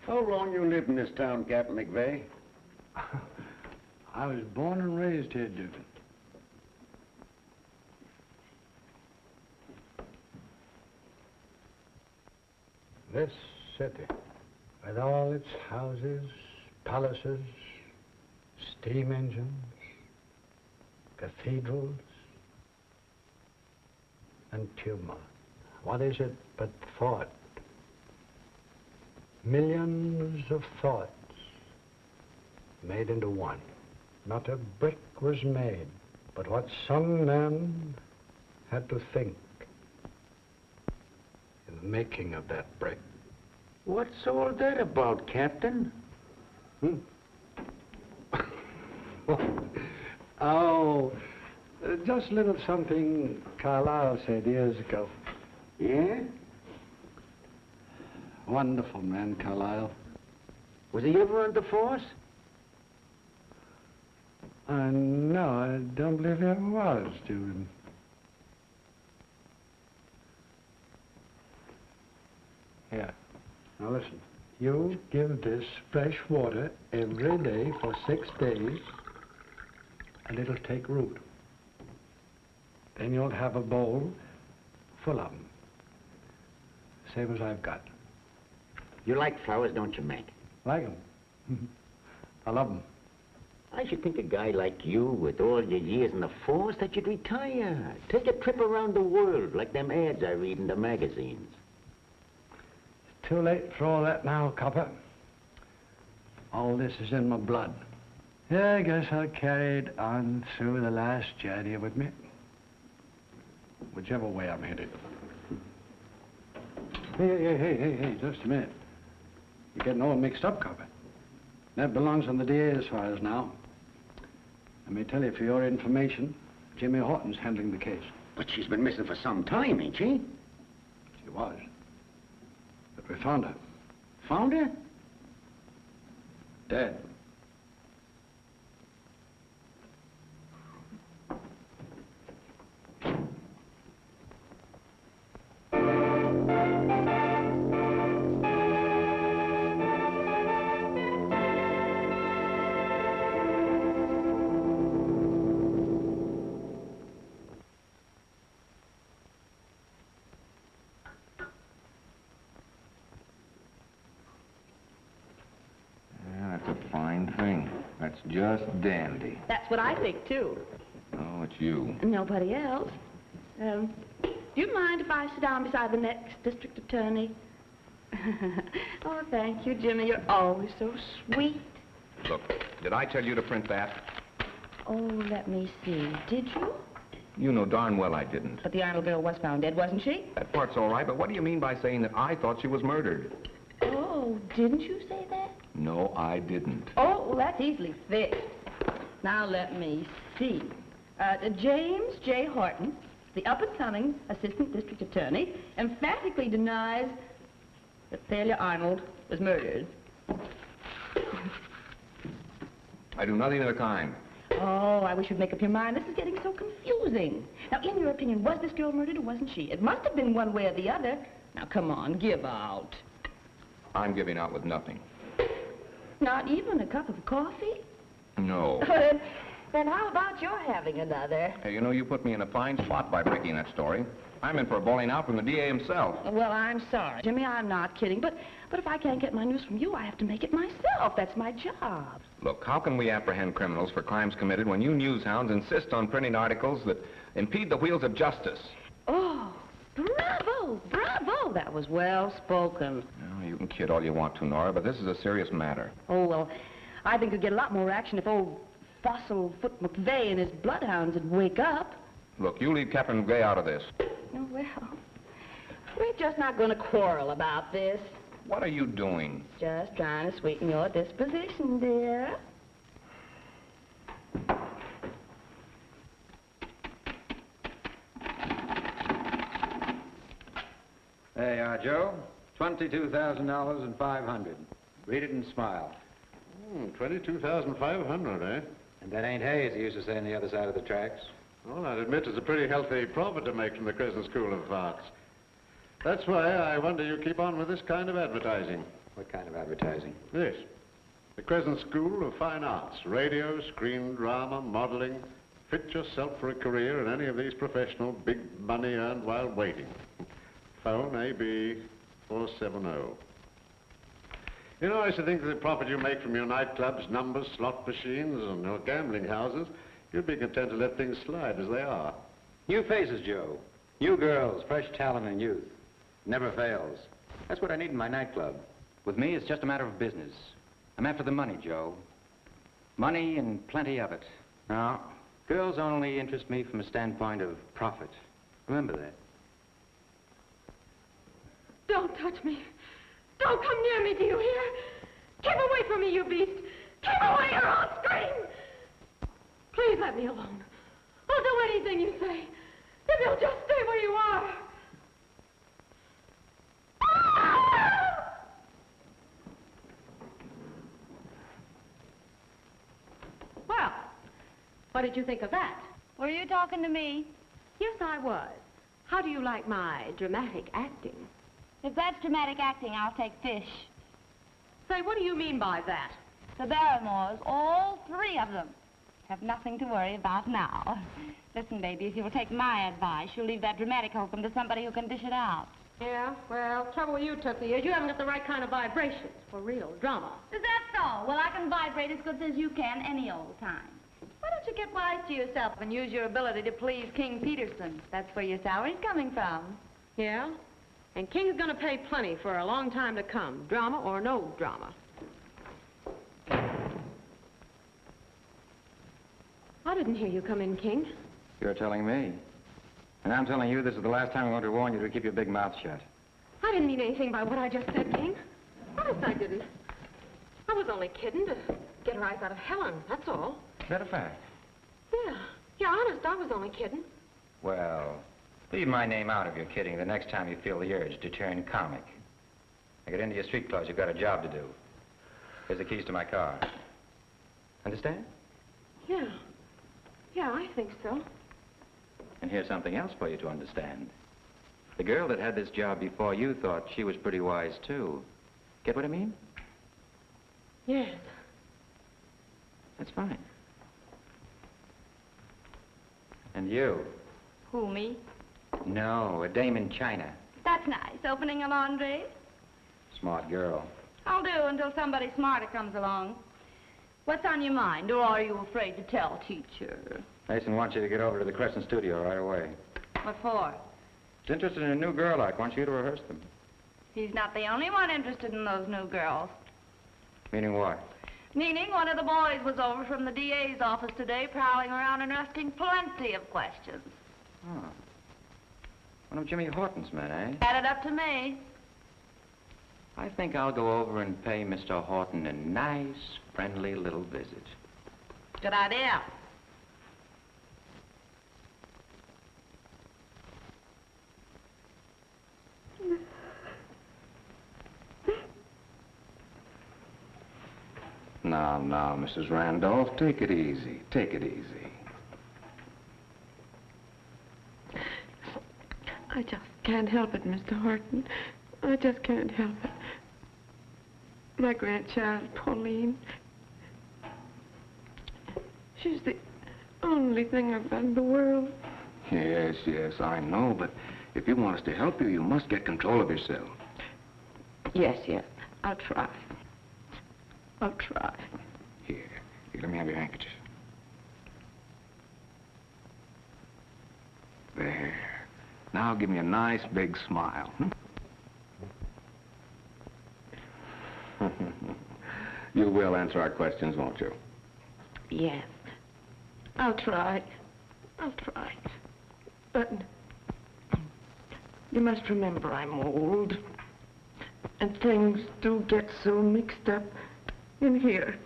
How long you lived in this town, Captain McVeigh? I was born and raised here, Duke. This city, with all its houses, palaces, steam engines, cathedrals, and tumult. What is it but thought? Millions of thoughts made into one. Not a brick was made, but what some men had to think in the making of that brick. What's all that about, Captain? Oh, just a little something Carlyle said years ago. Yeah? Wonderful man, Carlyle. Was he ever on the force? No, I don't believe he ever was, Duke. Here, now listen. You give this fresh water every day for 6 days, and it'll take root. Then you'll have a bowl full of them. Same as I've got. You like flowers, don't you, Mac? Like them. I love them. I should think a guy like you, with all your years in the force, that you'd retire. Take a trip around the world, like them ads I read in the magazines. It's too late for all that now, Copper. All this is in my blood. Yeah, I guess I'll carry it on through the last journey with me. Whichever way I'm headed. Hey, just a minute. You're getting all mixed up, Copper. That belongs on the DA's files now. Let me tell you, for your information, Jimmy Horton's handling the case. But she's been missing for some time, ain't she? She was. But we found her. Found her? Dead. Just dandy. That's what I think, too. Oh, it's you. Nobody else. Do you mind if I sit down beside the next district attorney? Oh, thank you, Jimmy. You're always so sweet. Look, did I tell you to print that? Oh, let me see. Did you? You know darn well I didn't. But the Arnold girl was found dead, wasn't she? That part's all right, but what do you mean by saying that I thought she was murdered? Oh, didn't you say that? No, I didn't. Oh, well, that's easily fixed. Now, let me see. James J. Horton, the up-and-coming assistant district attorney, emphatically denies that Thalia Arnold was murdered. I do nothing of the kind. Oh, I wish you'd make up your mind. This is getting so confusing. Now, in your opinion, was this girl murdered or wasn't she? It must have been one way or the other. Now, come on, give out. I'm giving out with nothing. Not even a cup of coffee? No. Then how about your having another? Hey, you know, you put me in a fine spot by breaking that story. I'm in for a bowling out from the DA himself. Well, I'm sorry, Jimmy, I'm not kidding. But if I can't get my news from you, I have to make it myself. That's my job. Look, how can we apprehend criminals for crimes committed when you newshounds insist on printing articles that impede the wheels of justice? Oh, bravo, bravo. That was well spoken. Well, you can kid all you want to, Nora, but this is a serious matter. Oh, well, I think we'd get a lot more action if old Fossil-Foot McVeigh and his bloodhounds would wake up. Look, you leave Captain Gale out of this. Oh, well, we're just not going to quarrel about this. What are you doing? Just trying to sweeten your disposition, dear. There you are, Joe. $22,000 and $500. Read it and smile. 22,500, eh? And that ain't hay, as he used to say on the other side of the tracks. Well, I'd admit it's a pretty healthy profit to make from the Crescent School of Arts. That's why I wonder you keep on with this kind of advertising. What kind of advertising? This. The Crescent School of Fine Arts. Radio, screen drama, modeling. Fit yourself for a career in any of these professional big money earned while waiting. Phone AB 470. You know, I used to think that the profit you make from your nightclubs, numbers, slot machines, and your gambling houses, you'd be content to let things slide as they are. New faces, Joe. New girls, fresh talent and youth. Never fails. That's what I need in my nightclub. With me, it's just a matter of business. I'm after the money, Joe. Money and plenty of it. Now, girls only interest me from a standpoint of profit. Remember that. Don't touch me. Don't come near me, do you hear? Keep away from me, you beast. Keep away or I'll scream. Please let me alone. I'll do anything you say. If you'll just stay where you are. Well, what did you think of that? Were you talking to me? Yes, I was. How do you like my dramatic acting? If that's dramatic acting, I'll take fish. Say, what do you mean by that? The Barrymores, all three of them, have nothing to worry about now. Listen, baby, if you'll take my advice, you'll leave that dramatic hokum to somebody who can dish it out. Yeah, well, trouble with you, Tookie, is you haven't got the right kind of vibrations for real drama. Is that so? Well, I can vibrate as good as you can any old time. Why don't you get wise to yourself and use your ability to please King Peterson? That's where your salary's coming from. Yeah? And King's gonna pay plenty for a long time to come, drama or no drama. I didn't hear you come in, King. You're telling me. And I'm telling you this is the last time I want to warn you to keep your big mouth shut. I didn't mean anything by what I just said, King. Honest, I didn't. I was only kidding to get her eyes out of Helen, that's all. Is that a fact? Yeah, honest, I was only kidding. Well, leave my name out of your kidding the next time you feel the urge to turn comic. Now get into your street clothes. You've got a job to do. Here's the keys to my car. Understand? Yeah, I think so. And here's something else for you to understand. The girl that had this job before you thought she was pretty wise, too. Get what I mean? Yes. That's fine. And you? Who, me? No, a dame in China. That's nice, opening a laundry. Smart girl. I'll do until somebody smarter comes along. What's on your mind, or are you afraid to tell, teacher? Mason wants you to get over to the Crescent studio right away. What for? He's interested in a new girl like. Wants you to rehearse them. He's not the only one interested in those new girls. Meaning what? Meaning one of the boys was over from the DA's office today prowling around and asking plenty of questions. Oh. One of Jimmy Horton's men, eh? Add it up to me. I think I'll go over and pay Mr. Horton a nice, friendly little visit. Good idea. Now, Mrs. Randolph, take it easy. Take it easy. I just can't help it, Mr. Horton. I just can't help it. My grandchild, Pauline. She's the only thing I've got in the world. Yes, I know, but if you want us to help you, you must get control of yourself. Yes, I'll try. I'll try. Here, let me have your handkerchief. There. Now give me a nice big smile. You will answer our questions, won't you? Yes. I'll try. I'll try. But you must remember I'm old. And things do get so mixed up in here.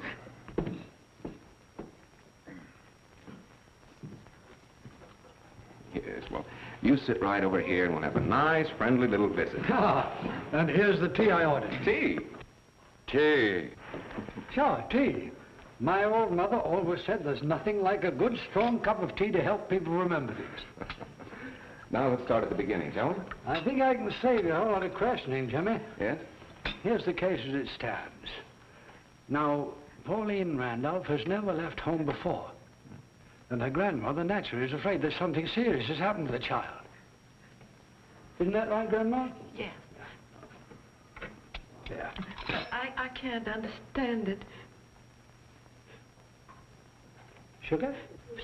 Yes, well, you sit right over here and we'll have a nice, friendly little visit. And here's the tea I ordered. Tea? Tea. Sure, tea. My old mother always said there's nothing like a good, strong cup of tea to help people remember things. Now let's start at the beginning, shall we? I think I can save you a whole lot of questioning, Jimmy. Yes? Here's the case as it stands. Now, Pauline Randolph has never left home before. And her grandmother naturally is afraid that something serious has happened to the child. Isn't that right, Grandma? Yeah. Yeah. I can't understand it. Sugar?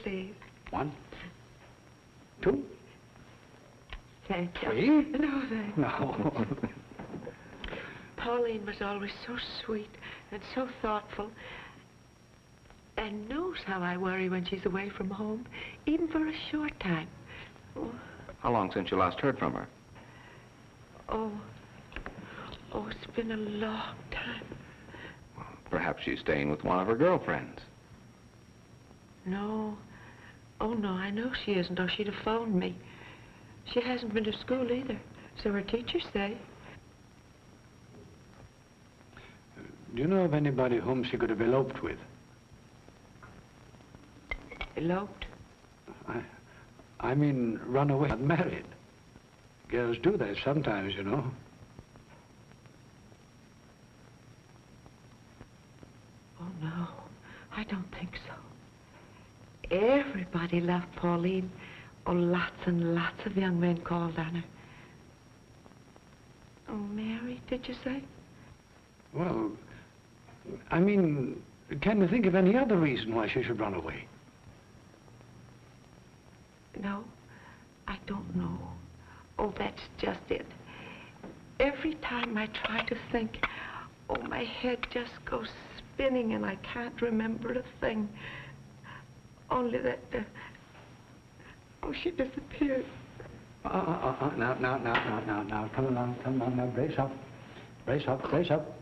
Please. 1, 2, Thank you. 3. No, thank you. No. Pauline was always so sweet and so thoughtful, and knows how I worry when she's away from home, even for a short time. Oh, How long since you last heard from her? oh, it's been a long time. Perhaps she's staying with one of her girlfriends. No. Oh, no, I know she isn't, or she'd have phoned me. She hasn't been to school either, so her teachers say. Do you know of anybody whom she could have eloped with? Eloped? I mean, run away, not married. Girls do that sometimes, you know. Oh, no, I don't think so. Everybody loved Pauline. Oh, lots and lots of young men called on her. Oh, Mary, did you say? Well, I mean, can you think of any other reason why she should run away? No, I don't know. Oh, that's just it. Every time I try to think, oh, my head just goes spinning and I can't remember a thing. Only that, oh, she disappeared. Now, come along, now, brace up.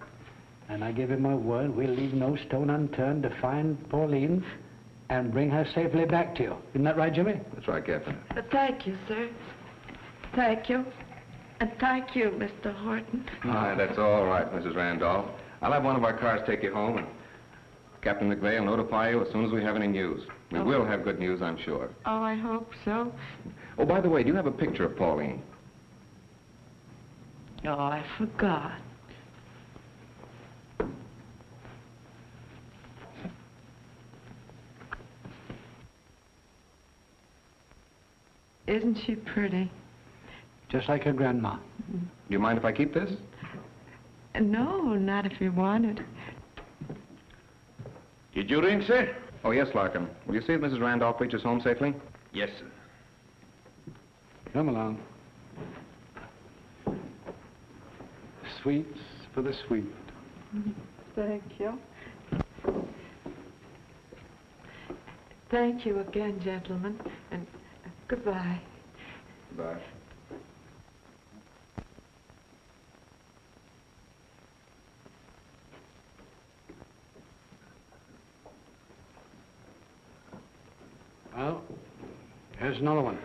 And I give you my word, we'll leave no stone unturned to find Pauline and bring her safely back to you. Isn't that right, Jimmy? That's right, Captain. Thank you, sir. Thank you. And thank you, Mr. Horton. That's all right, Mrs. Randolph. I'll have one of our cars take you home, and Captain McVeigh will notify you as soon as we have any news. We will have good news, I'm sure. Oh, I hope so. Oh, by the way, do you have a picture of Pauline? Oh, I forgot. Isn't she pretty? Just like her grandma. Do you mind if I keep this? No, not if you wanted. Did you ring, sir? Oh, yes, Larkin. Will you see if Mrs. Randolph reaches home safely? Yes, sir. Come along. Sweets for the sweet. Thank you. Thank you again, gentlemen, and goodbye. Bye. Well, here's another one.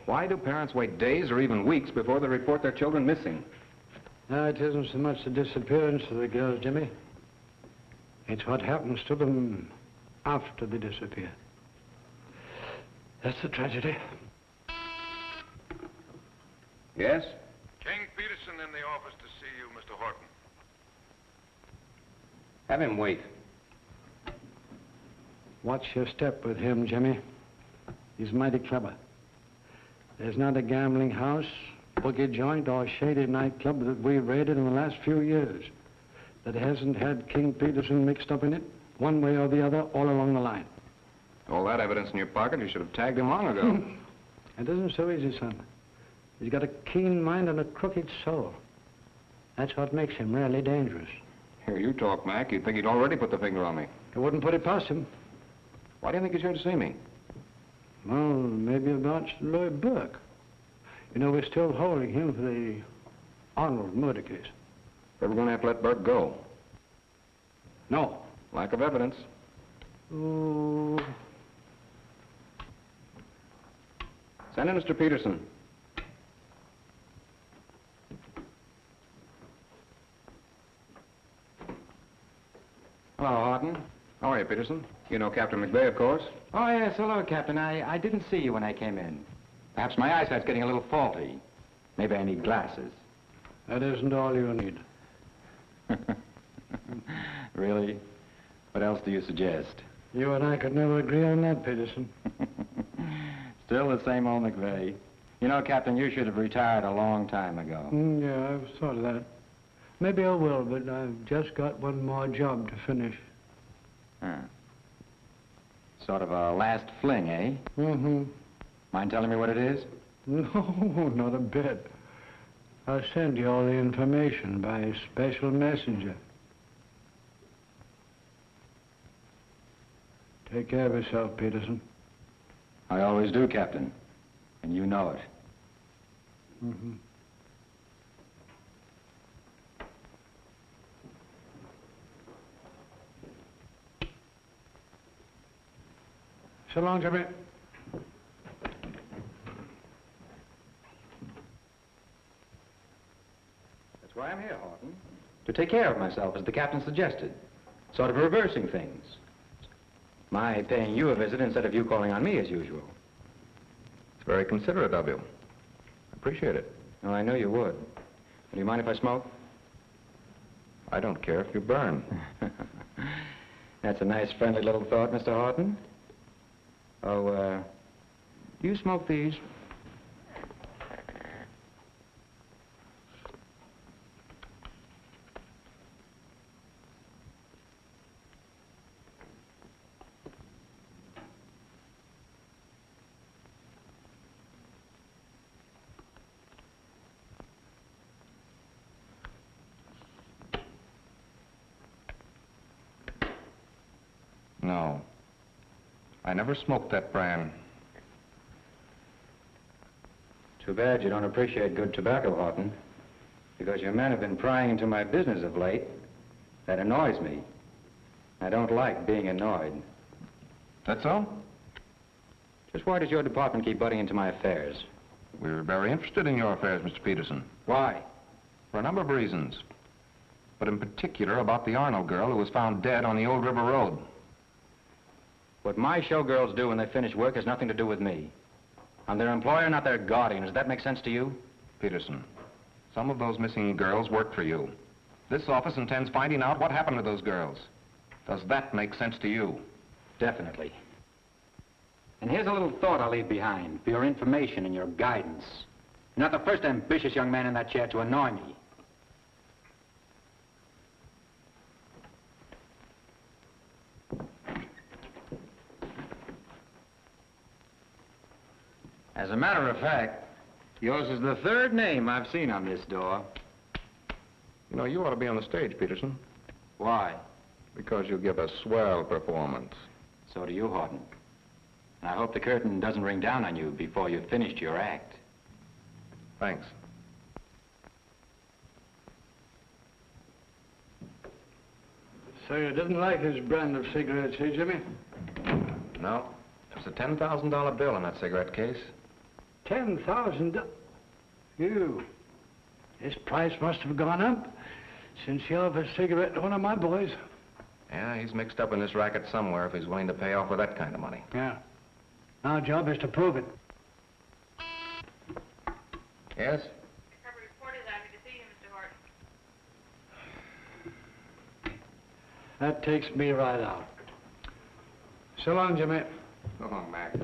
Why do parents wait days or even weeks before they report their children missing? No, it isn't so much the disappearance of the girls, Jimmy. It's what happens to them after they disappear. That's the tragedy. Yes? King Peterson in the office to see you, Mr. Horton. Have him wait. Watch your step with him, Jimmy. He's mighty clever. There's not a gambling house, boogie joint, or shady nightclub that we've raided in the last few years that hasn't had King Peterson mixed up in it, one way or the other, all along the line. All that evidence in your pocket, you should have tagged him long ago. It isn't so easy, son. He's got a keen mind and a crooked soul. That's what makes him really dangerous. Here you talk, Mac. You'd think he'd already put the finger on me. I wouldn't put it past him. Why do you think he's here to see me? Well, maybe about Lloyd Burke. You know, we're still holding him for the Arnold murder case. Ever going to have to let Burke go? No. Lack of evidence. Oh. Send in Mr. Peterson. Hello, Horton. How are you, Peterson? You know Captain McVeigh, of course. Oh, yes. Hello, Captain. I didn't see you when I came in. Perhaps my eyesight's getting a little faulty. Maybe I need glasses. That isn't all you need. Really? What else do you suggest? You and I could never agree on that, Peterson. Still the same old McVeigh. You know, Captain, you should have retired a long time ago. Yeah, I've thought of that. Maybe I will, but I've just got one more job to finish. Huh. Sort of a last fling, eh? Mm-hmm. Mind telling me what it is? No, not a bit. I'll send you all the information by special messenger. Take care of yourself, Peterson. I always do, Captain. And you know it. Mm-hmm. So long, Jimmy. That's why I'm here, Horton. To take care of myself, as the captain suggested. Sort of reversing things. My paying you a visit instead of you calling on me as usual. It's very considerate of you. I appreciate it. Oh, I know you would. Do you mind if I smoke? I don't care if you burn. That's a nice, friendly little thought, Mr. Horton. Oh, do you smoke these? No. I never smoked that brand. Too bad you don't appreciate good tobacco, Horton. Because your men have been prying into my business of late. That annoys me. I don't like being annoyed. That's all? Just why does your department keep butting into my affairs? We're very interested in your affairs, Mr. Peterson. Why? For a number of reasons. But in particular about the Arnold girl who was found dead on the Old River Road. What my showgirls do when they finish work has nothing to do with me. I'm their employer, not their guardian. Does that make sense to you? Peterson, some of those missing girls work for you. This office intends finding out what happened to those girls. Does that make sense to you? Definitely. And here's a little thought I'll leave behind for your information and your guidance. You're not the first ambitious young man in that chair to annoy me. As a matter of fact, yours is the third name I've seen on this door. You know, you ought to be on the stage, Peterson. Why? Because you give a swell performance. So do you, Horton. And I hope the curtain doesn't ring down on you before you've finished your act. Thanks. So you didn't like his brand of cigarettes, eh, Jimmy? No. There's a $10,000 bill in that cigarette case. $10,000? You. His price must have gone up since he offered a cigarette to one of my boys. Yeah, he's mixed up in this racket somewhere if he's willing to pay off with that kind of money. Yeah. Our job is to prove it. Yes? Crawford reported that to see you, Mr. Horton. That takes me right out. So long, Jimmy. So long, Mac.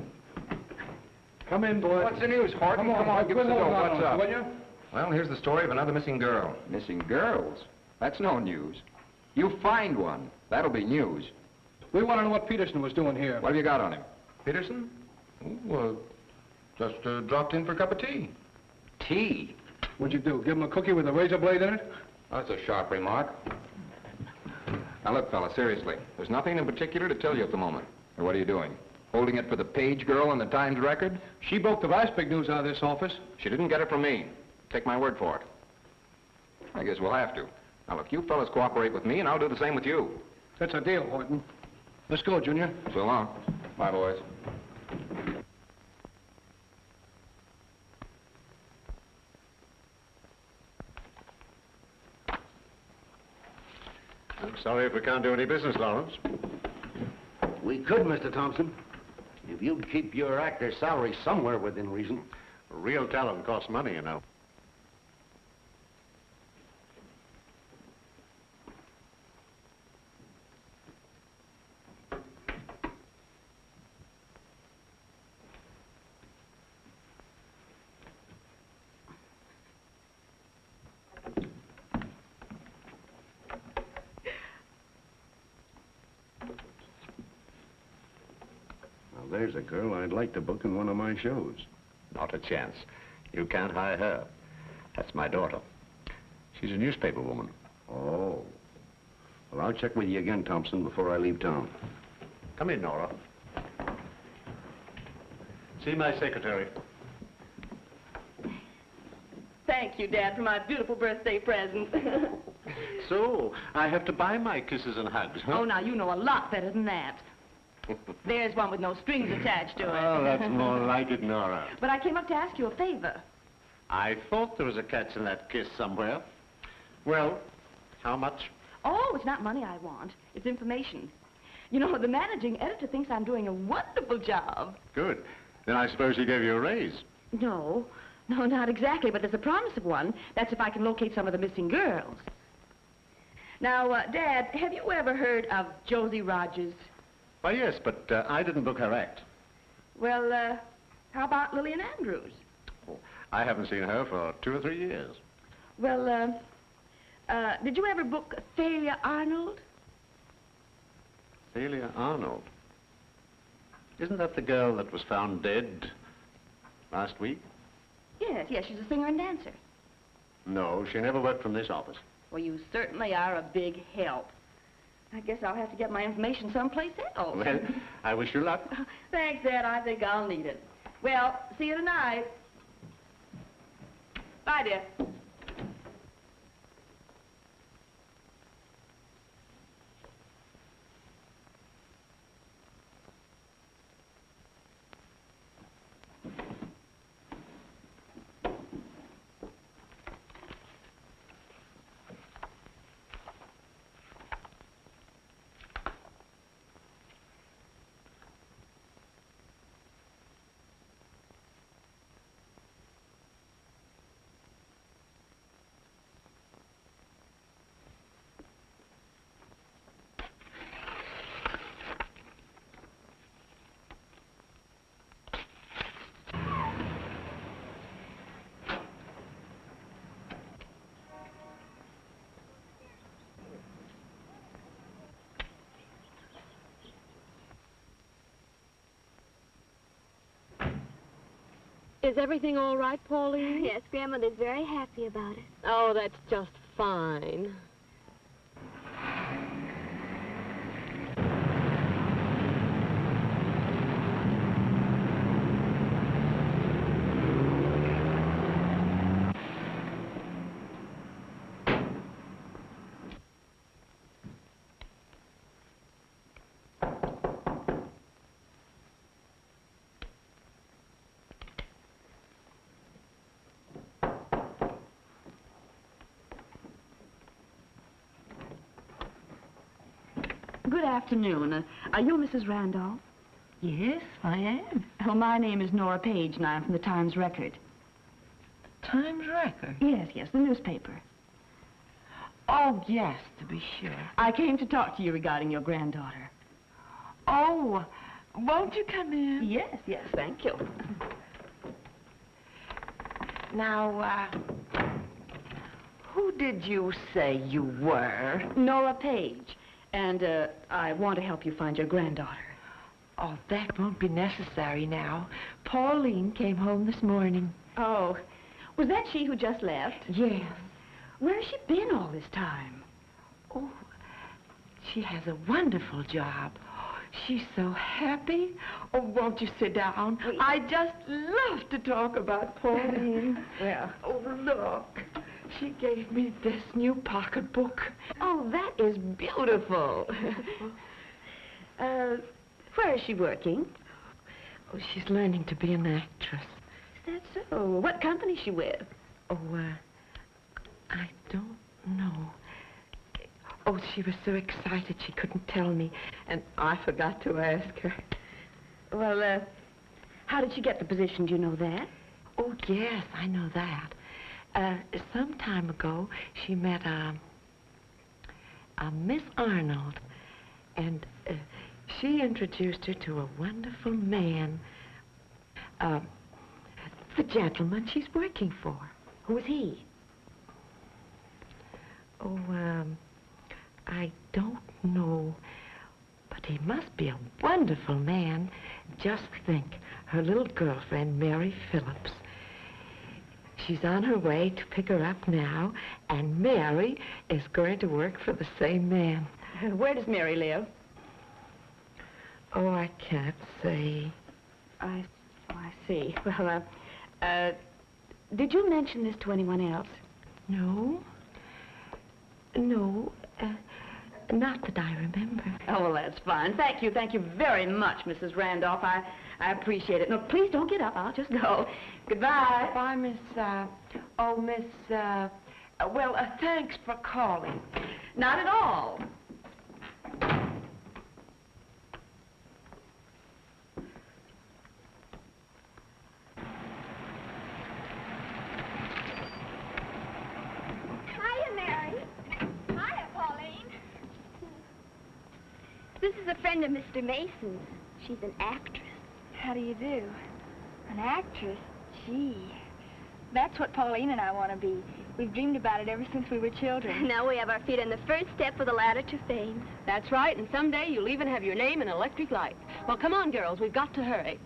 Come in, boy. What's the news, Horton? Come on, give us the dough. What's up? Will you? Well, here's the story of another missing girl. Missing girls? That's no news. You find one. That'll be news. We want to know what Peterson was doing here. What have you got on him? Peterson? Well, just dropped in for a cup of tea. Tea? What'd you do? Give him a cookie with a razor blade in it? That's a sharp remark. Now, look, fella, seriously. There's nothing in particular to tell you at the moment. Or what are you doing? Holding it for the Page girl on the Times record? She broke the last big news out of this office. She didn't get it from me. Take my word for it. I guess we'll have to. Now, look, you fellas cooperate with me, and I'll do the same with you. That's a deal, Horton. Let's go, Junior. So long. Bye, boys. I'm sorry if we can't do any business, Lawrence. We could, Mr. Thompson. If you'd keep your actor's salary somewhere within reason. Real talent costs money, you know. Well, there's a girl I'd like to book in one of my shows. Not a chance. You can't hire her. That's my daughter. She's a newspaper woman. Oh. Well, I'll check with you again, Thompson, before I leave town. Come in, Nora. See my secretary. Thank you, Dad, for my beautiful birthday present. So, I have to buy my kisses and hugs, huh? Oh, now, you know a lot better than that. There's one with no strings attached to it. Oh, that's more like it, Nora. But I came up to ask you a favor. I thought there was a catch in that kiss somewhere. Well, how much? Oh, it's not money I want. It's information. You know, the managing editor thinks I'm doing a wonderful job. Good. Then I suppose he gave you a raise. No, not exactly, but there's a promise of one. That's if I can locate some of the missing girls. Now, Dad, have you ever heard of Josie Rogers? Why, yes, but I didn't book her act. Well, how about Lillian Andrews? Oh, I haven't seen her for 2 or 3 years. Well, did you ever book Thalia Arnold? Thalia Arnold? Isn't that the girl that was found dead last week? Yes, she's a singer and dancer. No, she never worked from this office. Well, you certainly are a big help. I guess I'll have to get my information someplace else. Well, I wish you luck. Thanks, Dad. I think I'll need it. Well, see you tonight. Bye, dear. Is everything all right, Pauline? Yes, Grandmother's very happy about it. Oh, that's just fine. Good afternoon. Are you Mrs. Randolph? Yes, I am. Well, my name is Nora Page, and I'm from the Times Record. Times Record? Yes, the newspaper. Oh, yes, to be sure. I came to talk to you regarding your granddaughter. Oh, won't you come in? Yes, thank you. Now, who did you say you were? Nora Page. And, I want to help you find your granddaughter. Oh, that won't be necessary now. Pauline came home this morning. Oh, was that she who just left? Yes. Where has she been all this time? Oh, she has a wonderful job. She's so happy. Oh, won't you sit down? I just love to talk about Pauline. Well. Oh, look. She gave me this new pocketbook. Oh, that is beautiful. Where is she working? Oh, she's learning to be an actress. Is that so? What company is she with? Oh, I don't know. Oh, she was so excited she couldn't tell me, and I forgot to ask her. Well, how did she get the position? Do you know that? Oh, yes, I know that. Some time ago, she met a Miss Arnold, and she introduced her to a wonderful man, the gentleman she's working for. Who is he? Oh, I don't know, but he must be a wonderful man. just think, her little girlfriend, Mary Phillips. She's on her way to pick her up now, and Mary is going to work for the same man. Where does Mary live? Oh, I can't say. I see. Well, did you mention this to anyone else? No. No, not that I remember. Oh, well, that's fine. Thank you very much, Mrs. Randolph. I appreciate it. No, please don't get up. I'll just go. Goodbye. Bye, Miss, thanks for calling. Not at all. Hiya, Mary. Hiya, Pauline. This is a friend of Mr. Mason's. She's an actress. How do you do? An actress? Gee, that's what Pauline and I want to be. We've dreamed about it ever since we were children. Now we have our feet on the first step of the ladder to fame. That's right, and someday you'll even have your name in electric light. Well, come on, girls, we've got to hurry.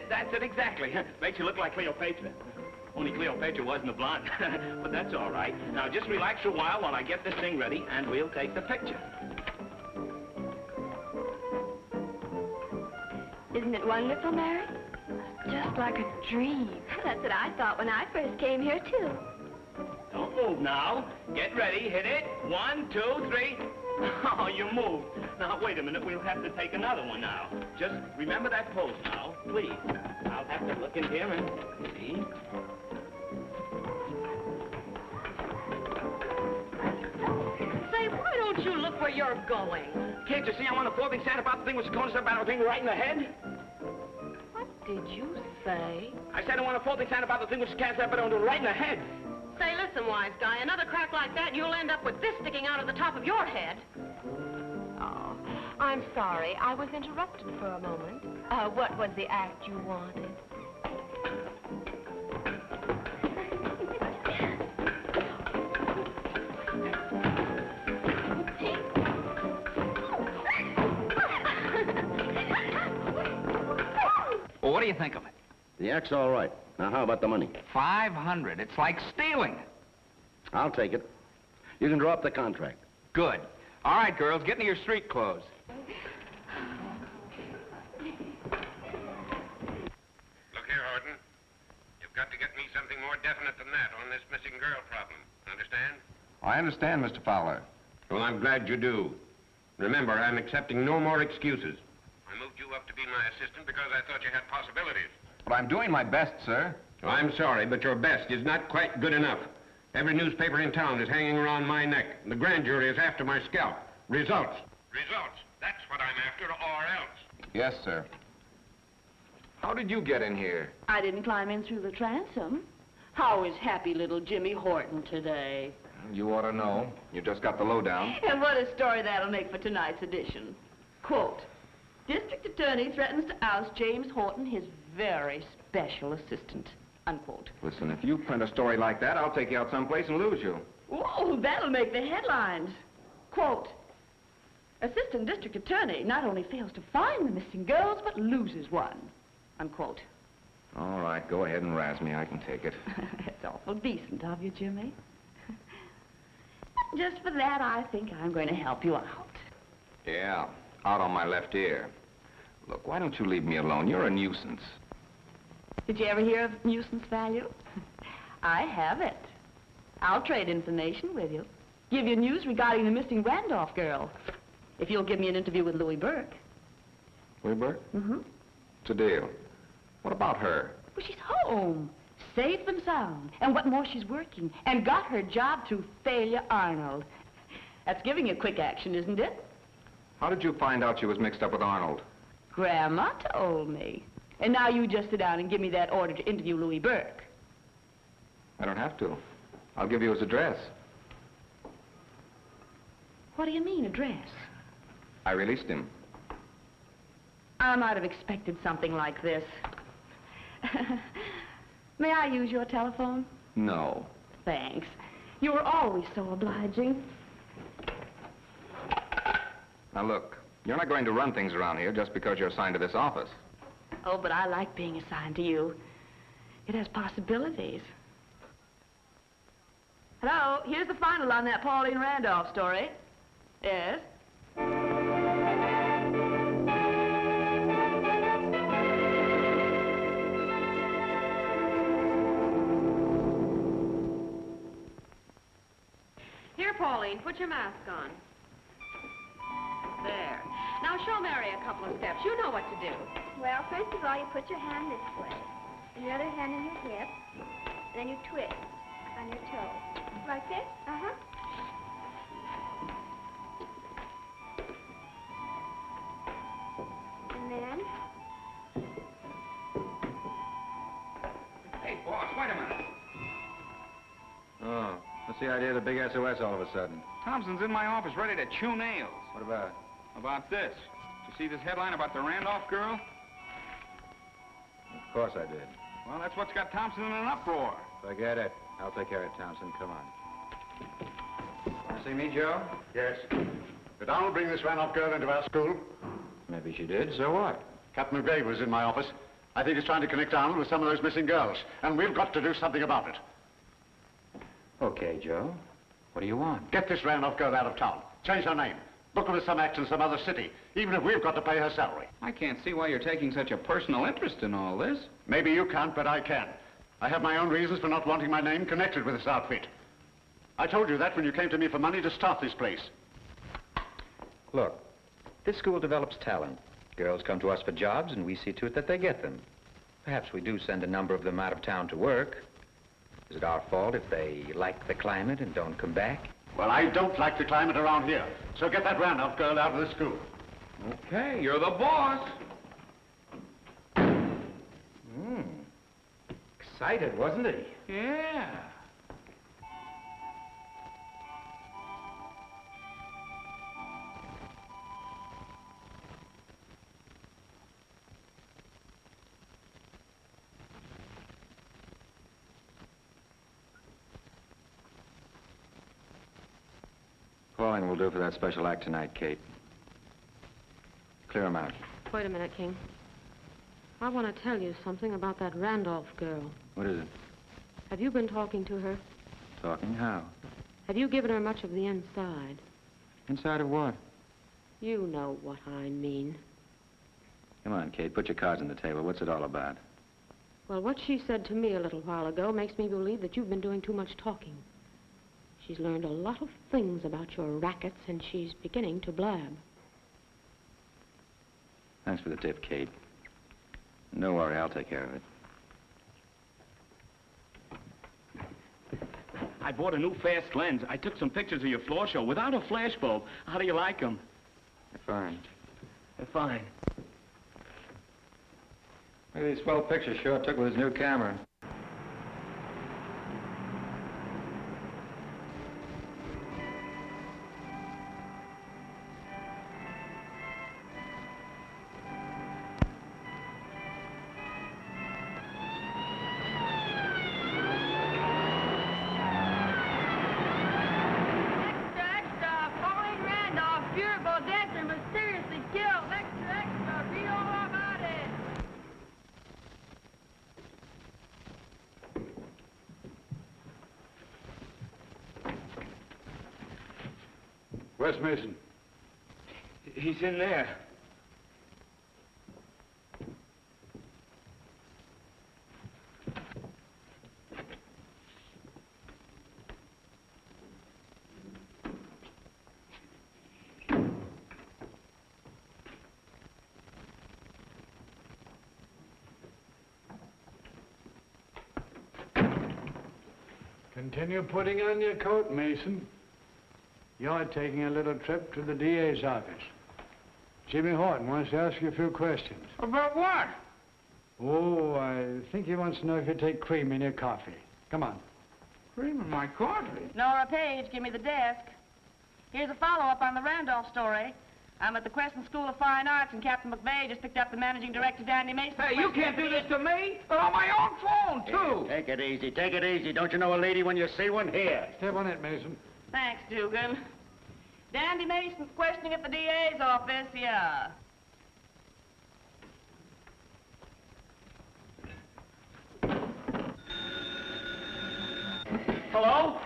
That's it exactly. Makes you look like Cleopatra. Only Cleopatra wasn't a blonde. But that's all right. Now, just relax for a while I get this thing ready, and we'll take the picture. Isn't it wonderful, Mary? Just like a dream. That's what I thought when I first came here, too. Don't move now. Get ready. Hit it. 1, 2, 3. Oh, you moved. Now, wait a minute. We'll have to take another one now. Just remember that pose now, please. I'll have to look in here and see. Say, why don't you look where you're going? Can't you see I want to folding stand about the thing with the corners about the thing right in the head? What did you say? I said I want to folding stand about the thing which cast that bit right in the head. Say, listen, wise guy, another crack like that and you'll end up with this sticking out of the top of your head. Oh, I'm sorry. I was interrupted for a moment. What was the act you wanted? Well, what do you think of it? The act's all right. Now, how about the money? 500. It's like stealing. I'll take it. You can draw up the contract. Good. All right, girls, get into your street clothes. Look here, Horton. You've got to get me something more definite than that on this missing girl problem. Understand? I understand, Mr. Fowler. Well, I'm glad you do. Remember, I'm accepting no more excuses. I moved you up to be my assistant because I thought you had possibilities. But I'm doing my best, sir. Oh, I'm sorry, but your best is not quite good enough. Every newspaper in town is hanging around my neck. The grand jury is after my scalp. Results. Results. That's what I'm after, or else. Yes, sir. How did you get in here? I didn't climb in through the transom. How is happy little Jimmy Horton today? You ought to know. You just got the lowdown. And what a story that'll make for tonight's edition. Quote, District Attorney threatens to oust James Horton, his very special assistant. Unquote. Listen, if you print a story like that, I'll take you out someplace and lose you. Whoa, that'll make the headlines. Quote, Assistant District Attorney not only fails to find the missing girls, but loses one. Unquote. All right, go ahead and razz me. I can take it. It's awful decent of you, Jimmy. Just for that, I think I'm going to help you out. Yeah, out on my left ear. Look, why don't you leave me alone? You're a nuisance. Did you ever hear of nuisance value? I have it. I'll trade information with you. Give you news regarding the missing Randolph girl. If you'll give me an interview with Louis Burke. Louis Burke? Mm-hmm. It's a deal. What about her? Well, she's home. Safe and sound. And what more, she's working. And got her job through Failure Arnold. That's giving you quick action, isn't it? How did you find out she was mixed up with Arnold? Grandma told me. And now you just sit down and give me that order to interview Louis Burke. I don't have to. I'll give you his address. What do you mean, address? I released him. I might have expected something like this. May I use your telephone? No. Thanks. You were always so obliging. Now look, you're not going to run things around here just because you're assigned to this office. Oh, but I like being assigned to you. It has possibilities. Hello, here's the final on that Pauline Randolph story. Yes? Here, Pauline, put your mask on. There. Now show Mary a couple of steps. You know what to do. Well, first of all, you put your hand this way, and your other hand in your hip, and then you twist on your toe. Like this? Uh-huh. And then... Hey, boss, wait a minute. Oh, what's the idea of the big SOS all of a sudden? Thompson's in my office ready to chew nails. What about? About this. Did you see this headline about the Randolph girl? Of course I did. Well, that's what's got Thompson in an uproar. Forget it. I'll take care of it, Thompson. Come on. Want to see me, Joe? Yes. Did Arnold bring this Randolph girl into our school? Maybe she did. So what? Captain McVeigh was in my office. I think he's trying to connect Arnold with some of those missing girls, and we've got to do something about it. Okay, Joe. What do you want? Get this Randolph girl out of town. Change her name. Book her with some act in some other city, even if we've got to pay her salary. I can't see why you're taking such a personal interest in all this. Maybe you can't, but I can. I have my own reasons for not wanting my name connected with this outfit. I told you that when you came to me for money to start this place. Look, this school develops talent. Girls come to us for jobs, and we see to it that they get them. Perhaps we do send a number of them out of town to work. Is it our fault if they like the climate and don't come back? Well, I don't like the climate around here, so get that Randolph girl out of the school. Okay, you're the boss. Excited, wasn't he? Yeah. Calling will do for that special act tonight, Kate. Clear him out. Wait a minute, King. I want to tell you something about that Randolph girl. What is it? Have you been talking to her? Talking how? Have you given her much of the inside? Inside of what? You know what I mean. Come on, Kate, put your cards on the table. What's it all about? Well, what she said to me a little while ago makes me believe that you've been doing too much talking. She's learned a lot of things about your rackets, and she's beginning to blab. Thanks for the tip, Kate. No worry, I'll take care of it. I bought a new fast lens. I took some pictures of your floor show without a flash bulb. How do you like them? They're fine. They're fine. Look at these swell pictures Shaw took with his new camera. Where's Mason? He's in there. Continue putting on your coat, Mason. You're taking a little trip to the DA's office. Jimmy Horton wants to ask you a few questions. About what? Oh, I think he wants to know if you take cream in your coffee. Come on. Cream in my coffee? Nora Page, give me the desk. Here's a follow-up on the Randolph story. I'm at the Crescent School of Fine Arts, and Captain McVeigh just picked up the managing director, Danny Mason. Hey, you can't do this to me! On my own phone, too! Take it easy, take it easy. Don't you know a lady when you see one? Here. Step on it, Mason. Thanks, Dugan. Dandy Mason's questioning at the DA's office, yeah. Hello?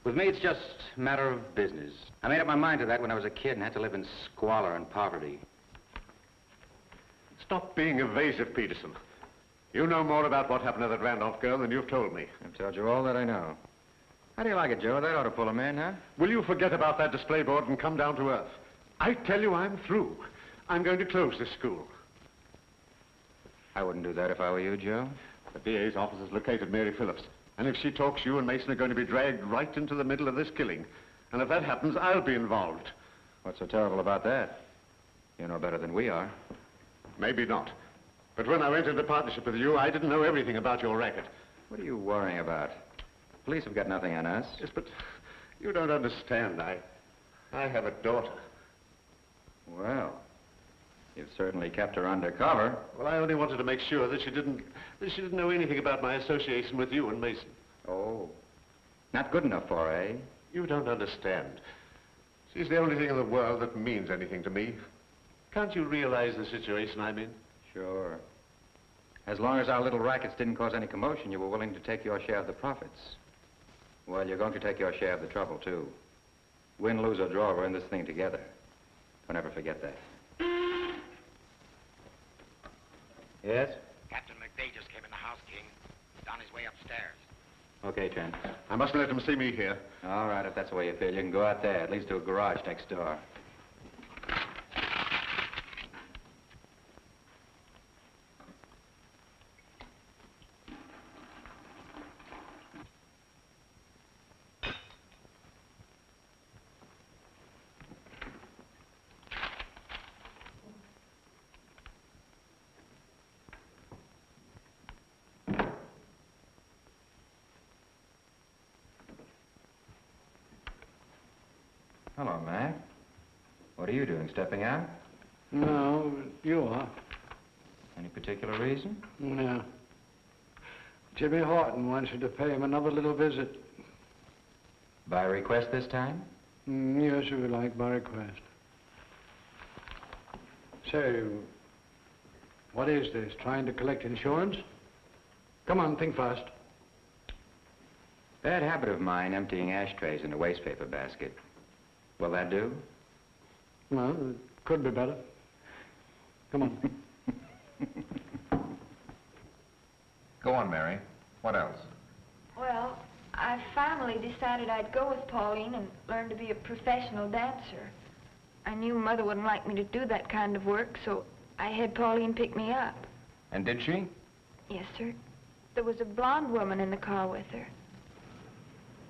With me, it's just a matter of business. I made up my mind to that when I was a kid and had to live in squalor and poverty. Stop being evasive, Peterson. You know more about what happened to that Randolph girl than you've told me. I've told you all that I know. How do you like it, Joe? That ought to pull a man, huh? Will you forget about that display board and come down to earth? I tell you, I'm through. I'm going to close this school. I wouldn't do that if I were you, Joe. The DA's office has located Mary Phillips. And if she talks, you and Mason are going to be dragged right into the middle of this killing. And if that happens, I'll be involved. What's so terrible about that? You know better than we are. Maybe not. But when I went into partnership with you, I didn't know everything about your racket. What are you worrying about? Police have got nothing on us. Yes, but you don't understand. I have a daughter. Well, you've certainly kept her undercover. Well, I only wanted to make sure that she didn't know anything about my association with you and Mason. Oh. Not good enough for her, eh? You don't understand. She's the only thing in the world that means anything to me. Can't you realize the situation I'm in? Sure. As long as our little rackets didn't cause any commotion, you were willing to take your share of the profits. Well, you're going to take your share of the trouble, too. Win, lose, or draw, we're in this thing together. Don't ever forget that. Yes? Captain McVeigh just came in the house, King. He's on his way upstairs. Okay, Trent. I mustn't let him see me here. All right, if that's the way you feel, you can go out there. It leads to a garage next door. Hello, Mac. What are you doing, stepping out? No, you are. Any particular reason? No. Jimmy Horton wants you to pay him another little visit. By request this time? Yes, if you like, by request. Say, what is this, trying to collect insurance? Come on, think fast. Bad habit of mine, emptying ashtrays in a wastepaper basket. Will that do? Well, it could be better. Come on. Go on, Mary. What else? Well, I finally decided I'd go with Pauline and learn to be a professional dancer. I knew Mother wouldn't like me to do that kind of work, so I had Pauline pick me up. And did she? Yes, sir. There was a blonde woman in the car with her.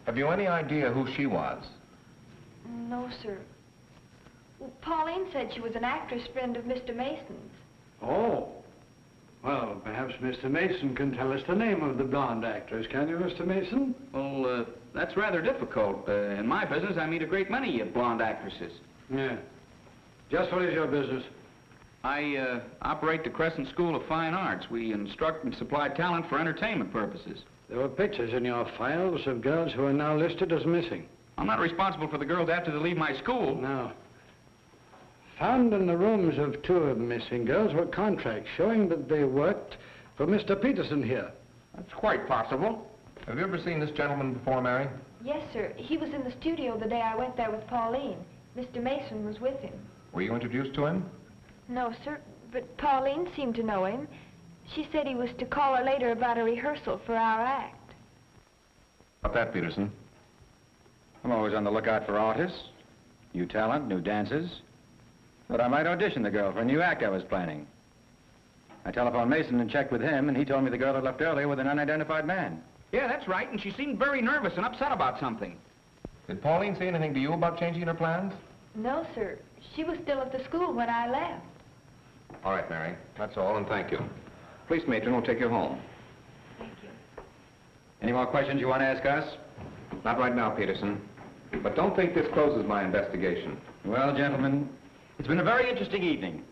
Have you any idea who she was? No, sir. Well, Pauline said she was an actress friend of Mr. Mason's. Oh. Well, perhaps Mr. Mason can tell us the name of the blonde actress, can you, Mr. Mason? Well, that's rather difficult. In my business, I meet a great many blonde actresses. Yeah. Just what is your business? I operate the Crescent School of Fine Arts. We instruct and supply talent for entertainment purposes. There were pictures in your files of girls who are now listed as missing. I'm not responsible for the girls after they leave my school. No. Found in the rooms of two of the missing girls were contracts showing that they worked for Mr. Peterson here. That's quite possible. Have you ever seen this gentleman before, Mary? Yes, sir. He was in the studio the day I went there with Pauline. Mr. Mason was with him. Were you introduced to him? No, sir, but Pauline seemed to know him. She said he was to call her later about a rehearsal for our act. About that, Peterson? I'm always on the lookout for artists. New talent, new dances. Thought I might audition the girl for a new act I was planning. I telephoned Mason and checked with him, and he told me the girl had left earlier with an unidentified man. Yeah, that's right, and she seemed very nervous and upset about something. Did Pauline say anything to you about changing her plans? No, sir. She was still at the school when I left. All right, Mary. That's all, and thank you. Police matron will take you home. Thank you. Any more questions you want to ask us? Not right now, Peterson. But don't think this closes my investigation. Well, gentlemen, it's been a very interesting evening.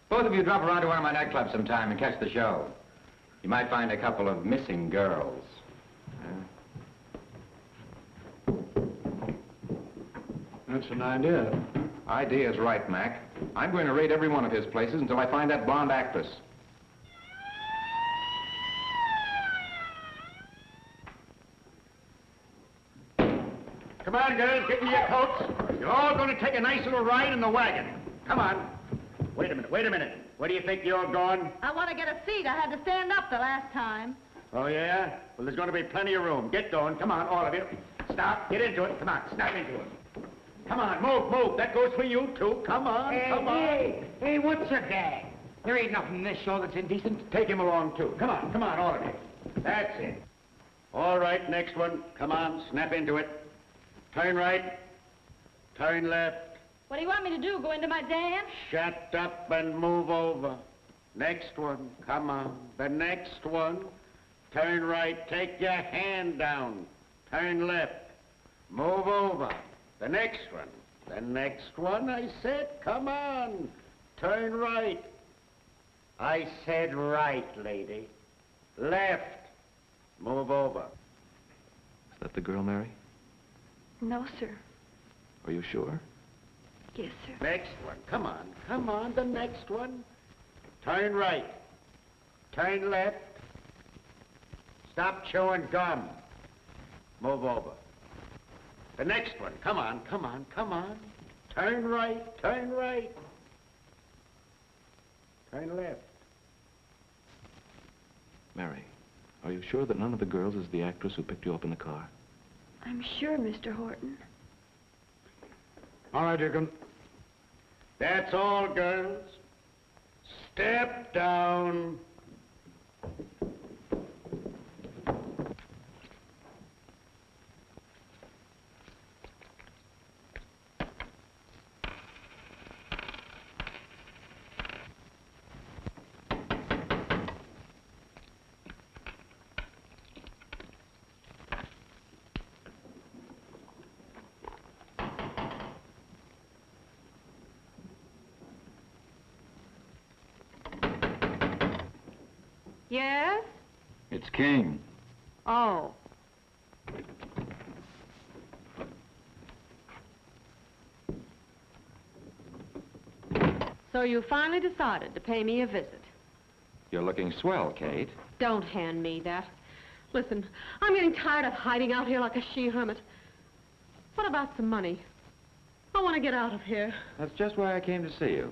Both of you drop around to one of my nightclubs sometime and catch the show. You might find a couple of missing girls. That's an idea. Idea's right, Mac. I'm going to raid every one of his places until I find that blonde actress. Come on, girls, get me your coats. You're all going to take a nice little ride in the wagon. Come on. Wait a minute. Where do you think you're going? I want to get a seat. I had to stand up the last time. Oh, yeah? Well, there's going to be plenty of room. Get going. Come on, all of you. Stop. Get into it. Come on, snap into it. Come on, move. That goes for you, too. Come on, come on. Hey, what's the gag? There ain't nothing in this show that's indecent. Take him along, too. Come on, all of you. That's it. All right, next one. Come on, snap into it. Turn right. Turn left. What do you want me to do, go into my dance? Shut up and move over. Next one. Come on. The next one. Turn right. Take your hand down. Turn left. Move over. The next one. The next one, I said. Come on. Turn right. I said right, lady. Left. Move over. Is that the girl, Mary? No, sir. Are you sure? Yes, sir. Next one. Come on. The next one. Turn right. Turn left. Stop chewing gum. Move over. The next one. Come on. Turn right. Turn left. Mary, are you sure that none of the girls is the actress who picked you up in the car? I'm sure, Mr. Horton. All right, Deacon. That's all, girls. Step down. Yes? It's King. Oh. So you finally decided to pay me a visit. You're looking swell, Kate. Don't hand me that. Listen, I'm getting tired of hiding out here like a she-hermit. What about some money? I want to get out of here. That's just why I came to see you.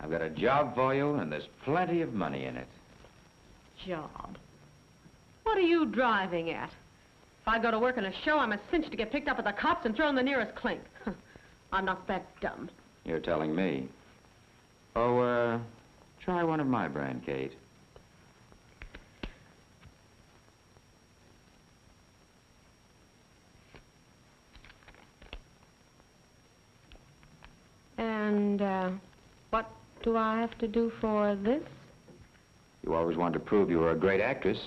I've got a job for you, and there's plenty of money in it. Job? What are you driving at? If I go to work in a show, I'm a cinch to get picked up at the cops and thrown in the nearest clink. I'm not that dumb. You're telling me. Oh, try one of my brand, Kate. And, what do I have to do for this? You always wanted to prove you were a great actress.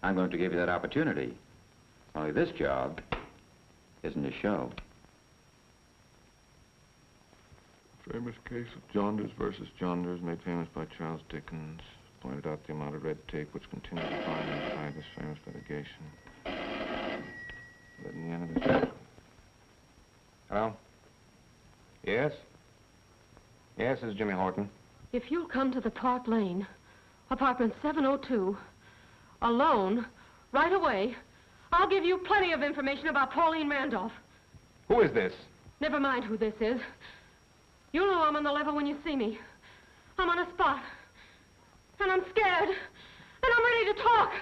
I'm going to give you that opportunity. Only this job isn't a show. Famous case of Jaunders versus Jaunders, made famous by Charles Dickens, pointed out the amount of red tape which continued to bind inside this famous litigation. But in the end of the... Hello? Yes? Yes, this is Jimmy Horton. If you'll come to the Park Lane, apartment 702, alone, right away, I'll give you plenty of information about Pauline Randolph. Who is this? Never mind who this is. You'll know I'm on the level when you see me. I'm on a spot. And I'm scared. And I'm ready to talk.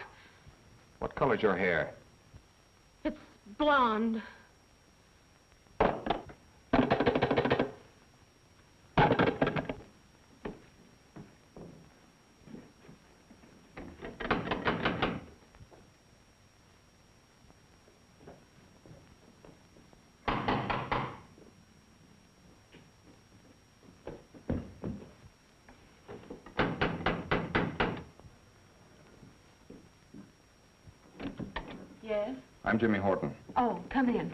What color's your hair? It's blonde. Yes? I'm Jimmy Horton. Oh, come in.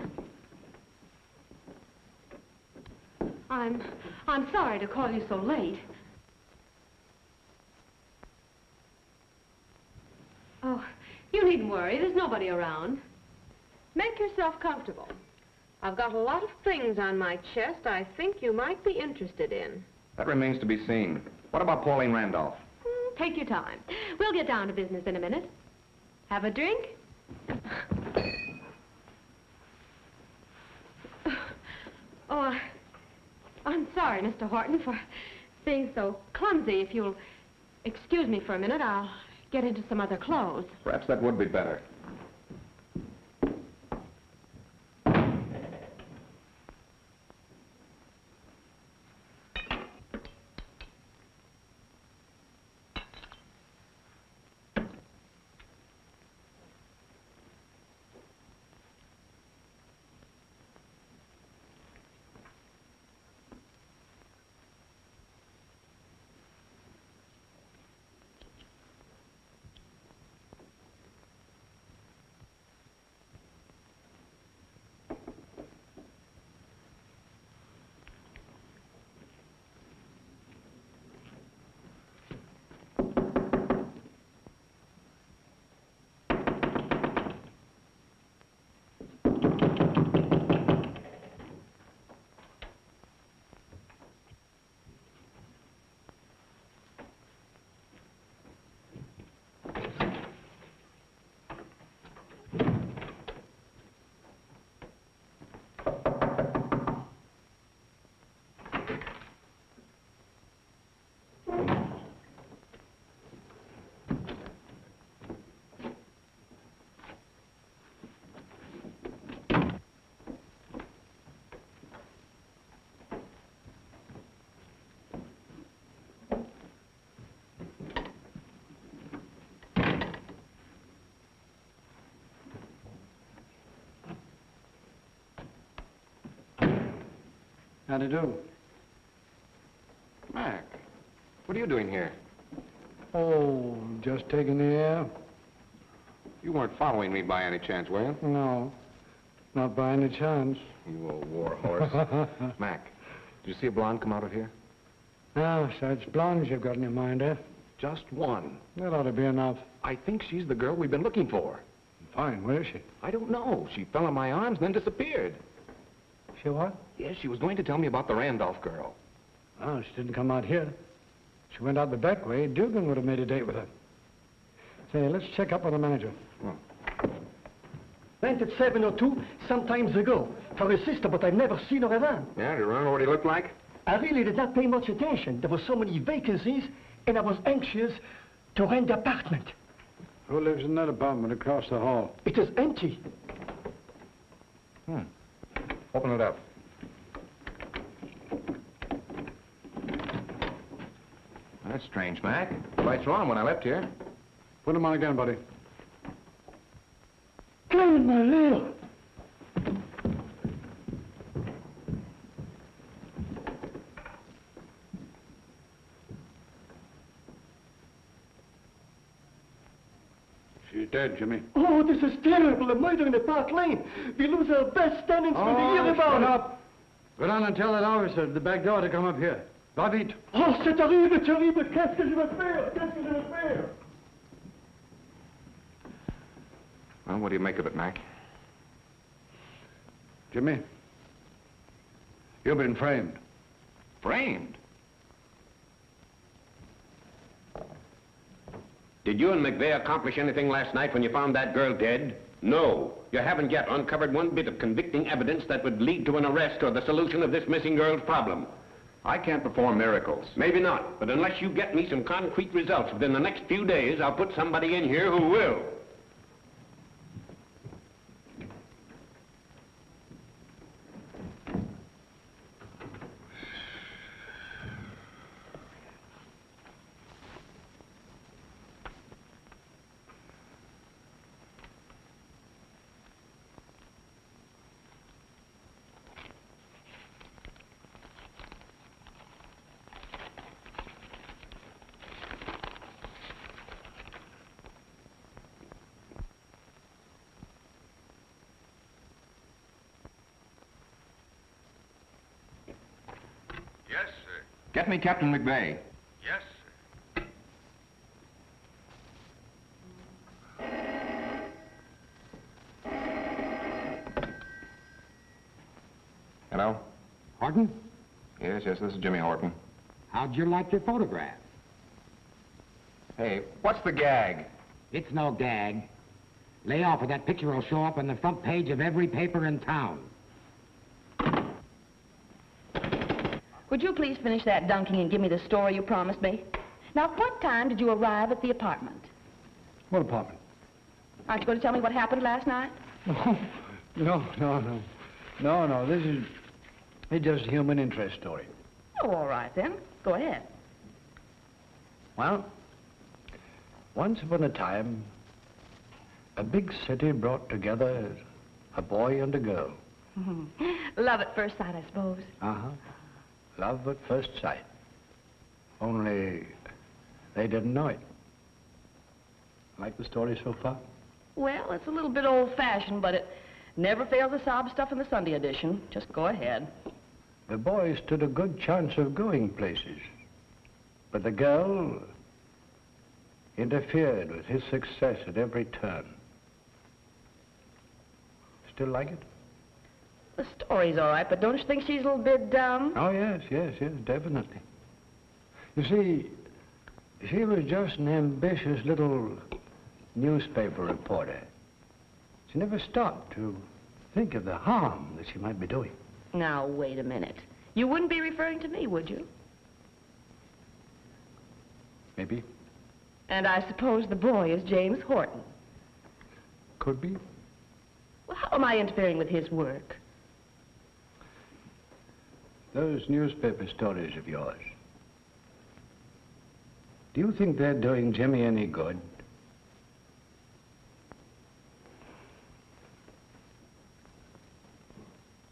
I'm sorry to call you so late. Oh, you needn't worry. There's nobody around. Make yourself comfortable. I've got a lot of things on my chest I think you might be interested in. That remains to be seen. What about Pauline Randolph? Take your time. We'll get down to business in a minute. Have a drink? Oh, I'm sorry, Mr. Horton, for being so clumsy. If you'll excuse me for a minute, I'll get into some other clothes. Perhaps that would be better. How do you do? Mac, what are you doing here? Oh, just taking the air. You weren't following me by any chance, were you? No, not by any chance. You old war horse. Mac, did you see a blonde come out of here? Ah, so it's blondes you've got in your mind, eh? Just one. That ought to be enough. I think she's the girl we've been looking for. Fine, where is she? I don't know. She fell in my arms, then disappeared. She what? Yes, she was going to tell me about the Randolph girl. Oh, she didn't come out here. She went out the back way. Dugan would have made a date with her. Say, let's check up with the manager. Rented 702 some times ago for a sister, but I've never seen her around. Yeah, do you remember what he looked like? I really did not pay much attention. There were so many vacancies, and I was anxious to rent the apartment. Who lives in that apartment across the hall? It is empty. Open it up. That's strange, Mac. Lights were on when I left here. Put them on again, buddy. Clean my little. She's dead, Jimmy. Oh, this is terrible. A murder in the Park Lane. We lose our best tenants when they hear about shut it. up. Go down and tell that officer at the back door to come up here. Va vite. Oh, c'est terrible, terrible. Qu'est-ce que je vais faire? Qu'est-ce que je vais faire? Well, what do you make of it, Mac? Jimmy, you've been framed. Framed? Did you and McVeigh accomplish anything last night when you found that girl dead? No. You haven't yet uncovered one bit of convicting evidence that would lead to an arrest or the solution of this missing girl's problem. I can't perform miracles. Maybe not, but unless you get me some concrete results within the next few days, I'll put somebody in here who will. Get me Captain McVeigh. Yes, Hello? Horton, Yes, this is Jimmy Horton. how'd you like your photograph? Hey, what's the gag? It's no gag. Lay off, or that picture will show up on the front page of every paper in town. Would you please finish that dunking and give me the story you promised me? Now, what time did you arrive at the apartment? What apartment? Aren't you going to tell me what happened last night? No. This is just a human interest story. Oh, all right, then. Go ahead. Well, once upon a time, a big city brought together a boy and a girl. Love at first sight, I suppose. Uh-huh. Love at first sight. Only they didn't know it. Like the story so far? Well, it's a little bit old-fashioned, but it never fails to sob stuff in the Sunday edition. Just go ahead. The boy stood a good chance of going places, but the girl interfered with his success at every turn. Still like it? The story's all right, but don't you think she's a little bit dumb? Oh, yes, definitely. You see, she was just an ambitious little newspaper reporter. She never stopped to think of the harm that she might be doing. Now, wait a minute. You wouldn't be referring to me, would you? Maybe. And I suppose the boy is James Horton. Could be. Well, how am I interfering with his work? Those newspaper stories of yours, do you think they're doing Jimmy any good?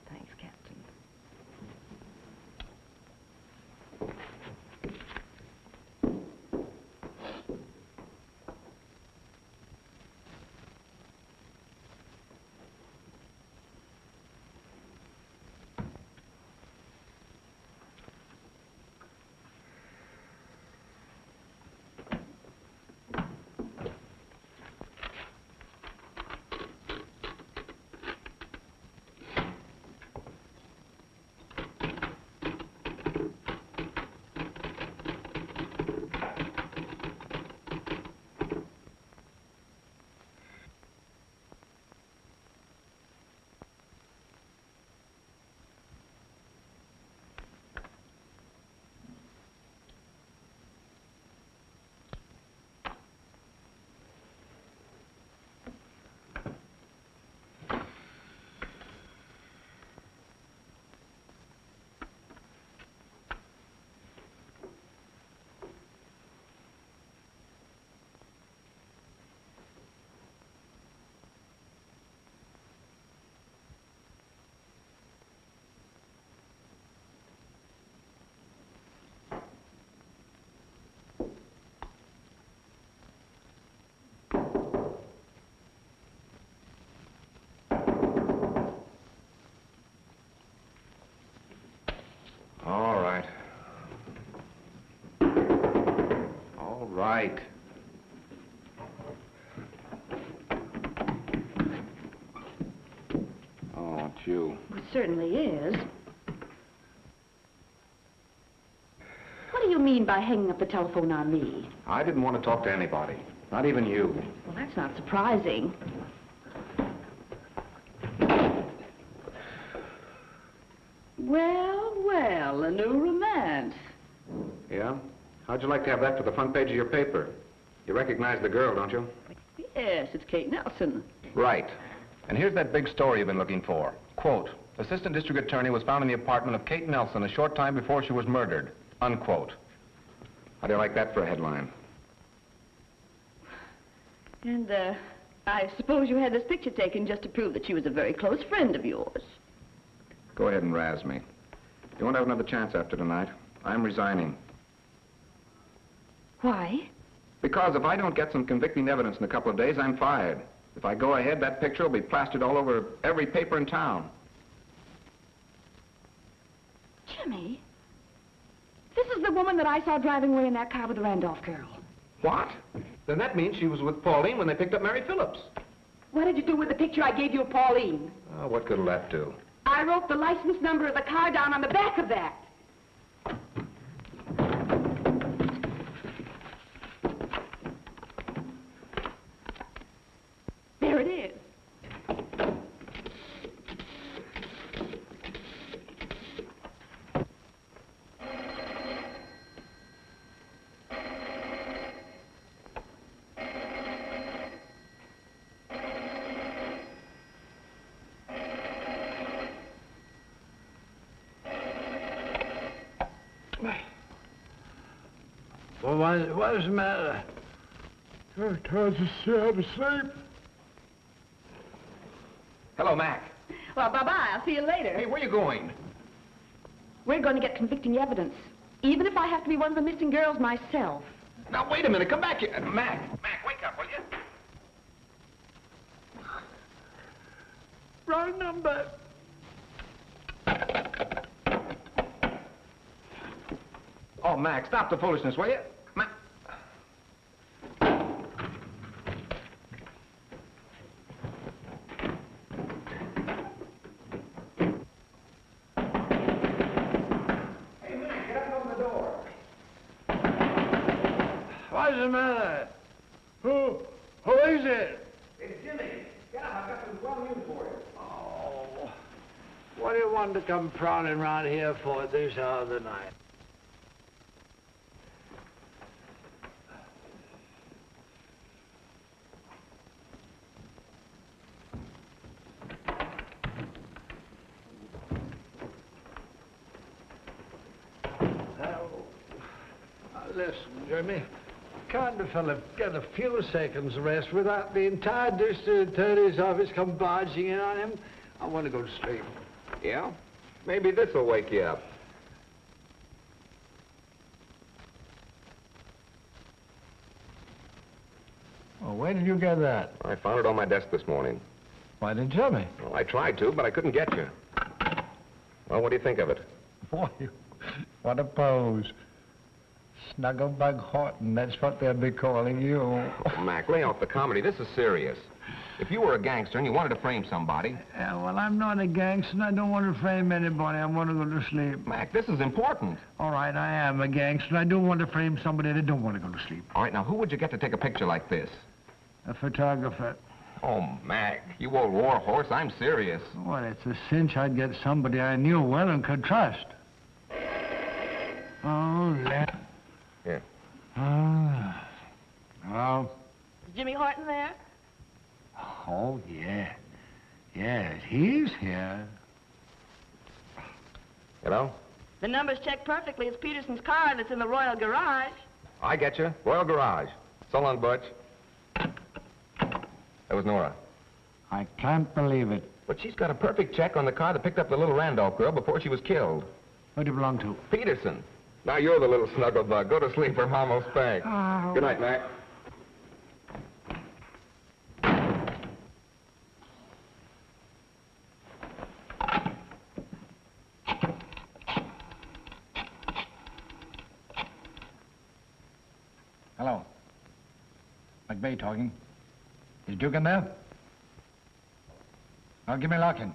Thanks, Captain. All right. Oh, it's you. It certainly is. What do you mean by hanging up the telephone on me? I didn't want to talk to anybody, not even you. Well, that's not surprising. Well, a new romance. Yeah? How'd you like to have that to the front page of your paper? You recognize the girl, don't you? Yes, it's Kate Nelson. Right. And here's that big story you've been looking for. Quote, Assistant District Attorney was found in the apartment of Kate Nelson a short time before she was murdered. Unquote. How do you like that for a headline? And, I suppose you had this picture taken just to prove that she was a very close friend of yours. Go ahead and razz me. You won't have another chance after tonight. I'm resigning. Why? Because if I don't get some convicting evidence in a couple of days, I'm fired. If I go ahead, that picture will be plastered all over every paper in town. Jimmy, this is was the woman that I saw driving away in that car with the Randolph girl. What? Then that means she was with Pauline when they picked up Mary Phillips. What did you do with the picture I gave you of Pauline? Oh, what good'll that do? I wrote the license number of the car down on the back of that. There it is. Well, what's the matter? Trying to stay asleep. Hello, Mac. Well, bye-bye. I'll see you later. Hey, where are you going? We're going to get convicting evidence, even if I have to be one of the missing girls myself. Now, wait a minute. Come back here. Mac, wake up, will you? Wrong number. Oh, Mac, stop the foolishness, will you? Mac. Hey, Mac, get up and open the door. What's the matter? Who is it? It's Jimmy. Get up, I've got some swell news for you. Oh, what do you want to come prowling around here for at this hour of the night? Listen, Jimmy, can't a fella get a few seconds rest without the entire district attorney's office come barging in on him? I want to go to sleep. Yeah? Maybe this'll wake you up. Well, where did you get that? I found it on my desk this morning. Why didn't you tell me? Well, I tried to, but I couldn't get you. Well, what do you think of it? Boy, what a pose. Snugglebug Horton, that's what they'll be calling you. Oh, Mac, lay off the comedy. This is serious. If you were a gangster and you wanted to frame somebody... Yeah, well, I'm not a gangster and I don't want to frame anybody. I want to go to sleep. Mac, this is important. All right, I am a gangster and I don't want to frame somebody that don't want to go to sleep. All right, now, who would you get to take a picture like this? A photographer. Oh, Mac, you old war horse, I'm serious. Well, it's a cinch I'd get somebody I knew well and could trust. Oh, let... Yeah. Hello? Is Jimmy Horton there? Oh, yeah. Yes, he's here. Hello? The number's checked perfectly. It's Peterson's car that's in the Royal Garage. I get you. Royal Garage. So long, Butch. That was Nora. I can't believe it. But she's got a perfect check on the car that picked up the little Randolph girl before she was killed. Who do you belong to? Peterson. Now you're the little snugglebug. Go to sleep or Mom will spank. Oh. Good night, Mac. Hello. McVeigh talking. Is Duke in there? Oh, give me a lock-in.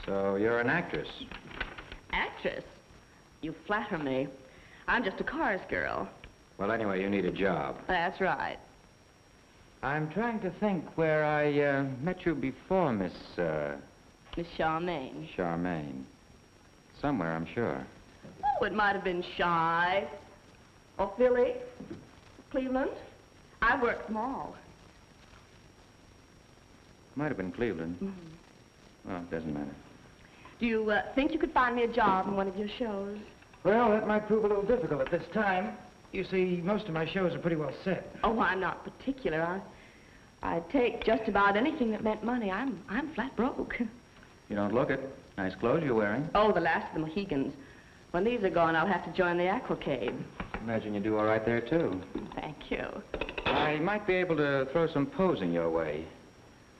So you're an actress? Actress? You flatter me. I'm just a chorus girl. Well, anyway, you need a job. That's right. I'm trying to think where I met you before, Miss Charmaine. Charmaine. Somewhere, I'm sure. Oh, it might have been Shy. Or Philly. Cleveland. I worked them all. Might have been Cleveland. Well, it doesn't matter. Do you think you could find me a job in one of your shows? Well, that might prove a little difficult at this time. You see, most of my shows are pretty well set. Oh, I'm not particular. I'd take just about anything that meant money. I'm flat broke. You don't look it. Nice clothes you're wearing. Oh, the last of the Mohegans. When these are gone, I'll have to join the Aquacade. Imagine you do all right there, too. Thank you. I might be able to throw some posing your way.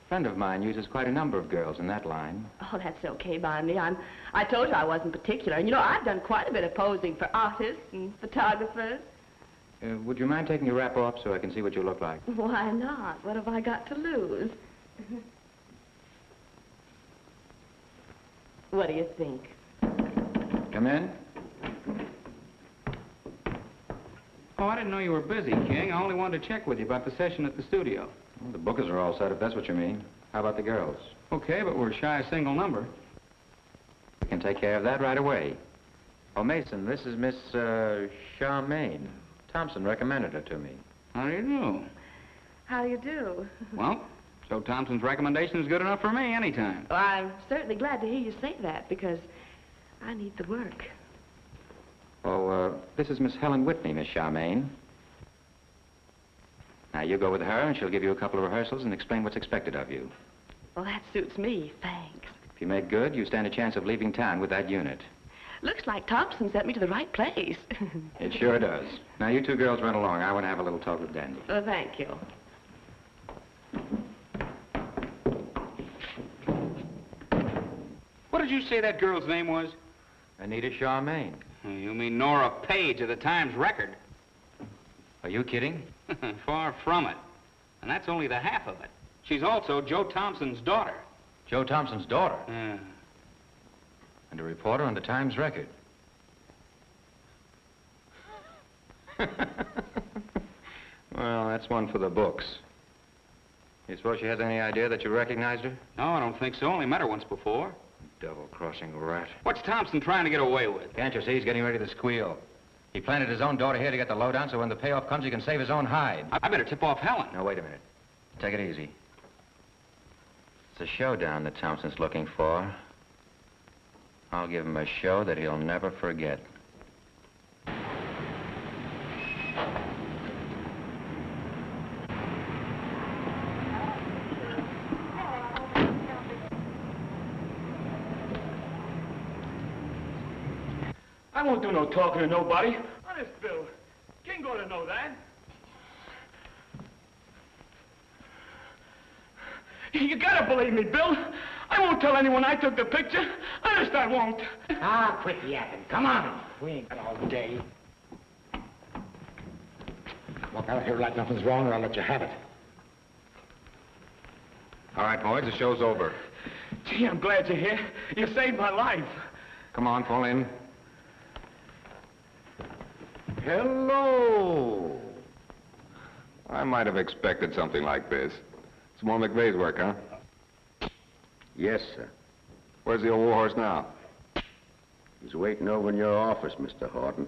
A friend of mine uses quite a number of girls in that line. Oh, that's okay by me. I told you I wasn't particular. And, you know, I've done quite a bit of posing for artists and photographers. Would you mind taking your wrap off so I can see what you look like? Why not? What have I got to lose? What do you think? Come in. Oh, I didn't know you were busy, King. I only wanted to check with you about the session at the studio. Well, the bookers are all set, if that's what you mean. How about the girls? Okay, but we're shy a single number. We can take care of that right away. Oh, Mason, this is Miss, Charmaine. Thompson recommended her to me. How do you do? How do you do? Well, Joe Thompson's recommendation is good enough for me anytime. Well, I'm certainly glad to hear you say that, because I need the work. Oh, this is Miss Helen Whitney, Miss Charmaine. Now, you go with her, and she'll give you a couple of rehearsals and explain what's expected of you. Well, that suits me, thanks. If you make good, you stand a chance of leaving town with that unit. Looks like Thompson sent me to the right place. It sure does. Now, you two girls run along. I want to have a little talk with Dandy. Well, thank you. What did you say that girl's name was? Anita Charmaine. You mean Nora Page of the Times Record. Are you kidding? Far from it. And that's only the half of it. She's also Joe Thompson's daughter. Joe Thompson's daughter? Yeah. And a reporter on the Times Record. Well, that's one for the books. You suppose she has any idea that you recognized her? No, I don't think so. Only met her once before. Double-crossing rat. What's Thompson trying to get away with? Can't you see he's getting ready to squeal? He planted his own daughter here to get the lowdown so when the payoff comes, he can save his own hide. I better tip off Helen. No, wait a minute. Take it easy. It's a showdown that Thompson's looking for. I'll give him a show that he'll never forget. I won't do no talking to nobody. Honest, Bill. King ought to know that. You gotta believe me, Bill. I won't tell anyone I took the picture. Honest, I won't. Ah, quit yapping. Come on. We ain't got all day. Walk out here like nothing's wrong, or I'll let you have it. All right, boys, the show's over. Gee, I'm glad you're here. You saved my life. Come on, fall in. Hello. I might have expected something like this. It's more McVeigh's work, huh? Yes, sir. Where's the old warhorse now? He's waiting over in your office, Mr. Horton.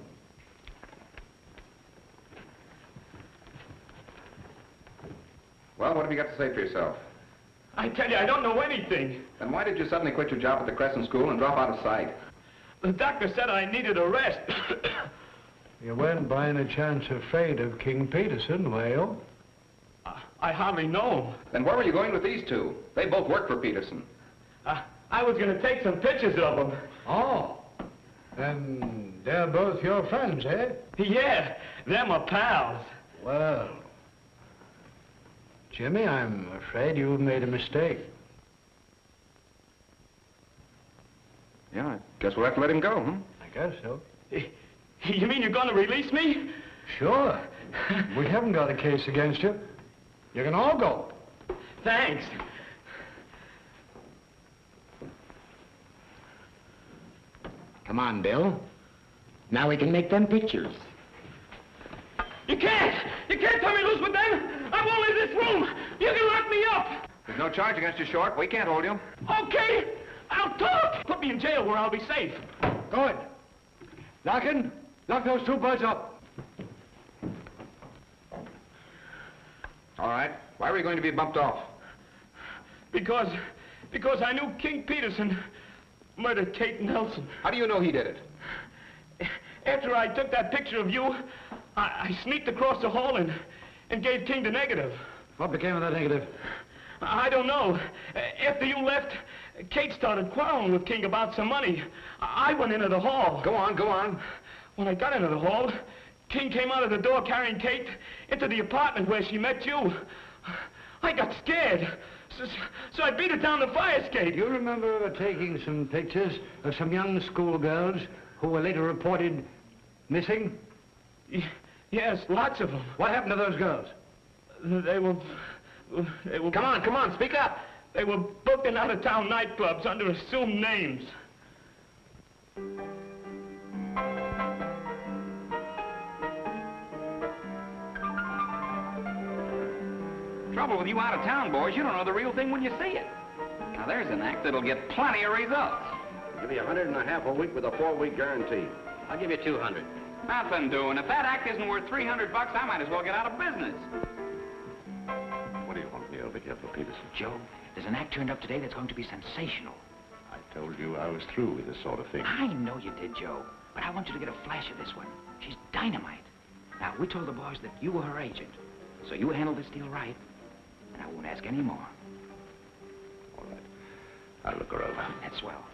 Well, what have you got to say for yourself? I tell you, I don't know anything. Then why did you suddenly quit your job at the Crescent School and drop out of sight? The doctor said I needed a rest. You weren't by any chance afraid of King Peterson, were you? I hardly know him. Then where were you going with these two? They both work for Peterson. I was going to take some pictures of them. Oh. Then they're both your friends, eh? Yeah, they're my pals. Well, Jimmy, I'm afraid you've made a mistake. Yeah, I guess we'll have to let him go, huh? I guess so. You mean you're going to release me? Sure. We haven't got a case against you. You can all go. Thanks. Come on, Bill. Now we can make them pictures. You can't! You can't turn me loose with them! I won't leave this room! You can lock me up! There's no charge against you, Short. We can't hold you. Okay! I'll talk! Put me in jail where I'll be safe. Good. Larkin, lock those two birds up. All right. Why were you going to be bumped off? Because I knew King Peterson murdered Kate Nelson. How do you know he did it? After I took that picture of you, I sneaked across the hall and gave King the negative. What became of that negative? I don't know. After you left, Kate started quarreling with King about some money. I went into the hall. Go on, go on. When I got into the hall, King came out of the door carrying Kate into the apartment where she met you. I got scared. So I beat her down the fire escape. You remember taking some pictures of some young schoolgirls who were later reported missing? Yes, lots of them. What happened to those girls? They were... Come on, speak up. They were booked in out-of-town nightclubs under assumed names. Trouble with you out-of-town boys, you don't know the real thing when you see it. Now, there's an act that'll get plenty of results. I'll give you $150 a week with a 4-week guarantee. I'll give you $200. Nothing doing. If that act isn't worth $300, I might as well get out of business. What do you want me over here for, Peterson? Joe, there's an act turned up today that's going to be sensational. I told you I was through with this sort of thing. I know you did, Joe, but I want you to get a flash of this one. She's dynamite. Now, we told the boys that you were her agent, so you handle this deal right, and I won't ask any more. All right. I'll look her over. That's swell.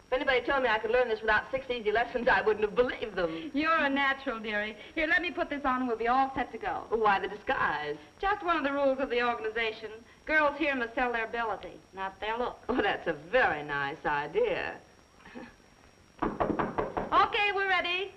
If anybody told me I could learn this without 6 easy lessons, I wouldn't have believed them. You're a natural, dearie. Here, let me put this on and we'll be all set to go. Why the disguise? Just one of the rules of the organization. Girls here must sell their ability, not their look. Oh, that's a very nice idea. Okay, we're ready.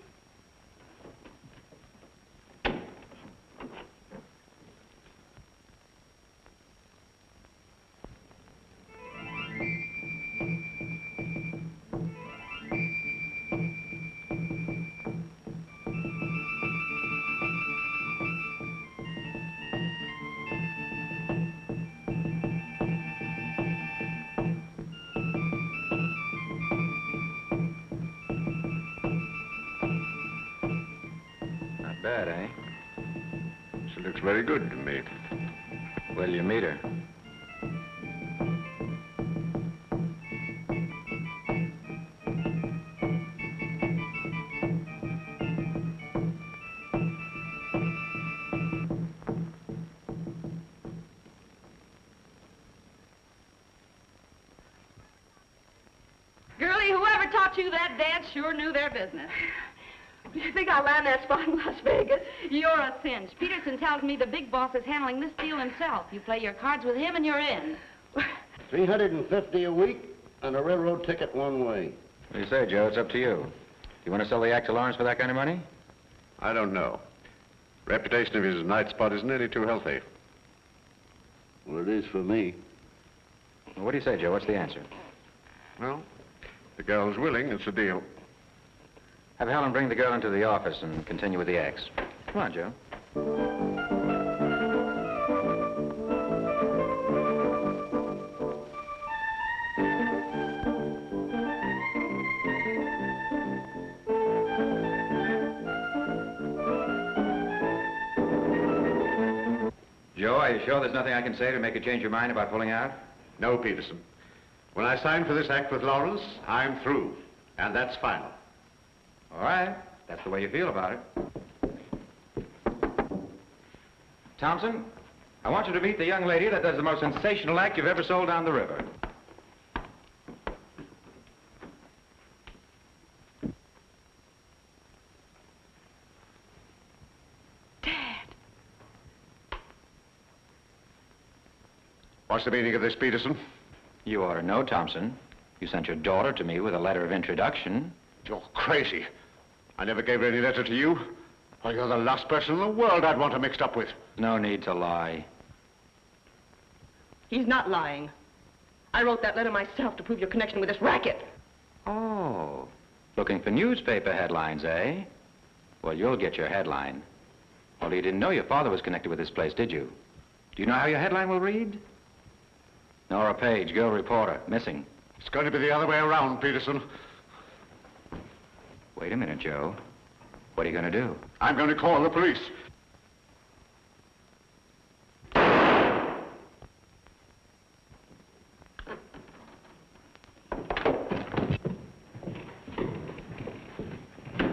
Bad, eh? She looks very good to me. Well, you meet her. Girlie, whoever taught you that dance sure knew their business. Do you think I'll land that spot in Las Vegas? You're a cinch. Peterson tells me the big boss is handling this deal himself. You play your cards with him and you're in. $350 a week and a railroad ticket one way. What do you say, Joe? It's up to you. You want to sell the act to Lawrence for that kind of money? I don't know. Reputation of his night spot is nearly too healthy. Well, it is for me. Well, what do you say, Joe? What's the answer? Well, the girl's willing. It's a deal. Have Helen bring the girl into the office and continue with the acts. Come on, Joe. Joe, are you sure there's nothing I can say to make you change your mind about pulling out? No, Peterson. When I signed for this act with Lawrence, I'm through. And that's final. All right. That's the way you feel about it. Thompson, I want you to meet the young lady that does the most sensational act you've ever sold down the river. What's the meaning of this, Peterson? You ought to know, Thompson. You sent your daughter to me with a letter of introduction. You're crazy. I never gave any letter to you. Well, you're the last person in the world I'd want her mixed up with. No need to lie. He's not lying. I wrote that letter myself to prove your connection with this racket. Oh, looking for newspaper headlines, eh? Well, you'll get your headline. Well, you didn't know your father was connected with this place, did you? Do you know how your headline will read? Nora Page, girl reporter, missing. It's going to be the other way around, Peterson. Wait a minute, Joe. What are you going to do? I'm going to call the police.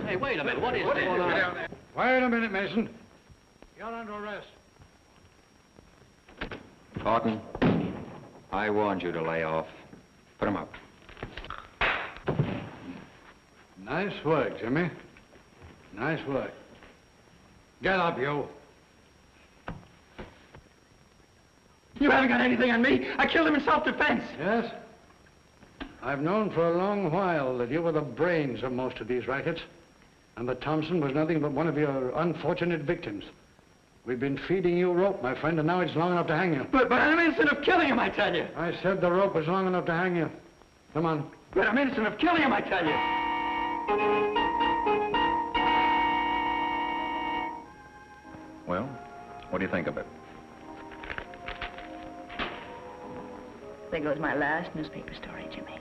Hey, wait a minute. What is going on? Wait a minute, Mason. You're under arrest. Horton, I warned you to lay off. Put him up. Nice work, Jimmy. Nice work. Get up, you. You haven't got anything on me. I killed him in self-defense. Yes? I've known for a long while that you were the brains of most of these rackets, and that Thompson was nothing but one of your unfortunate victims. We've been feeding you rope, my friend, and now it's long enough to hang you. But I'm innocent of killing him, I tell you. I said the rope was long enough to hang you. Come on. But I'm innocent of killing him, I tell you. Well, what do you think of it? There goes my last newspaper story, Jimmy.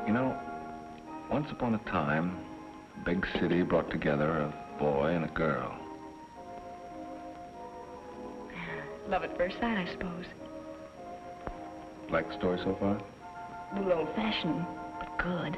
You know, once upon a time, a big city brought together a boy and a girl. Love at first sight, I suppose. Like the story so far? A little old-fashioned, but good.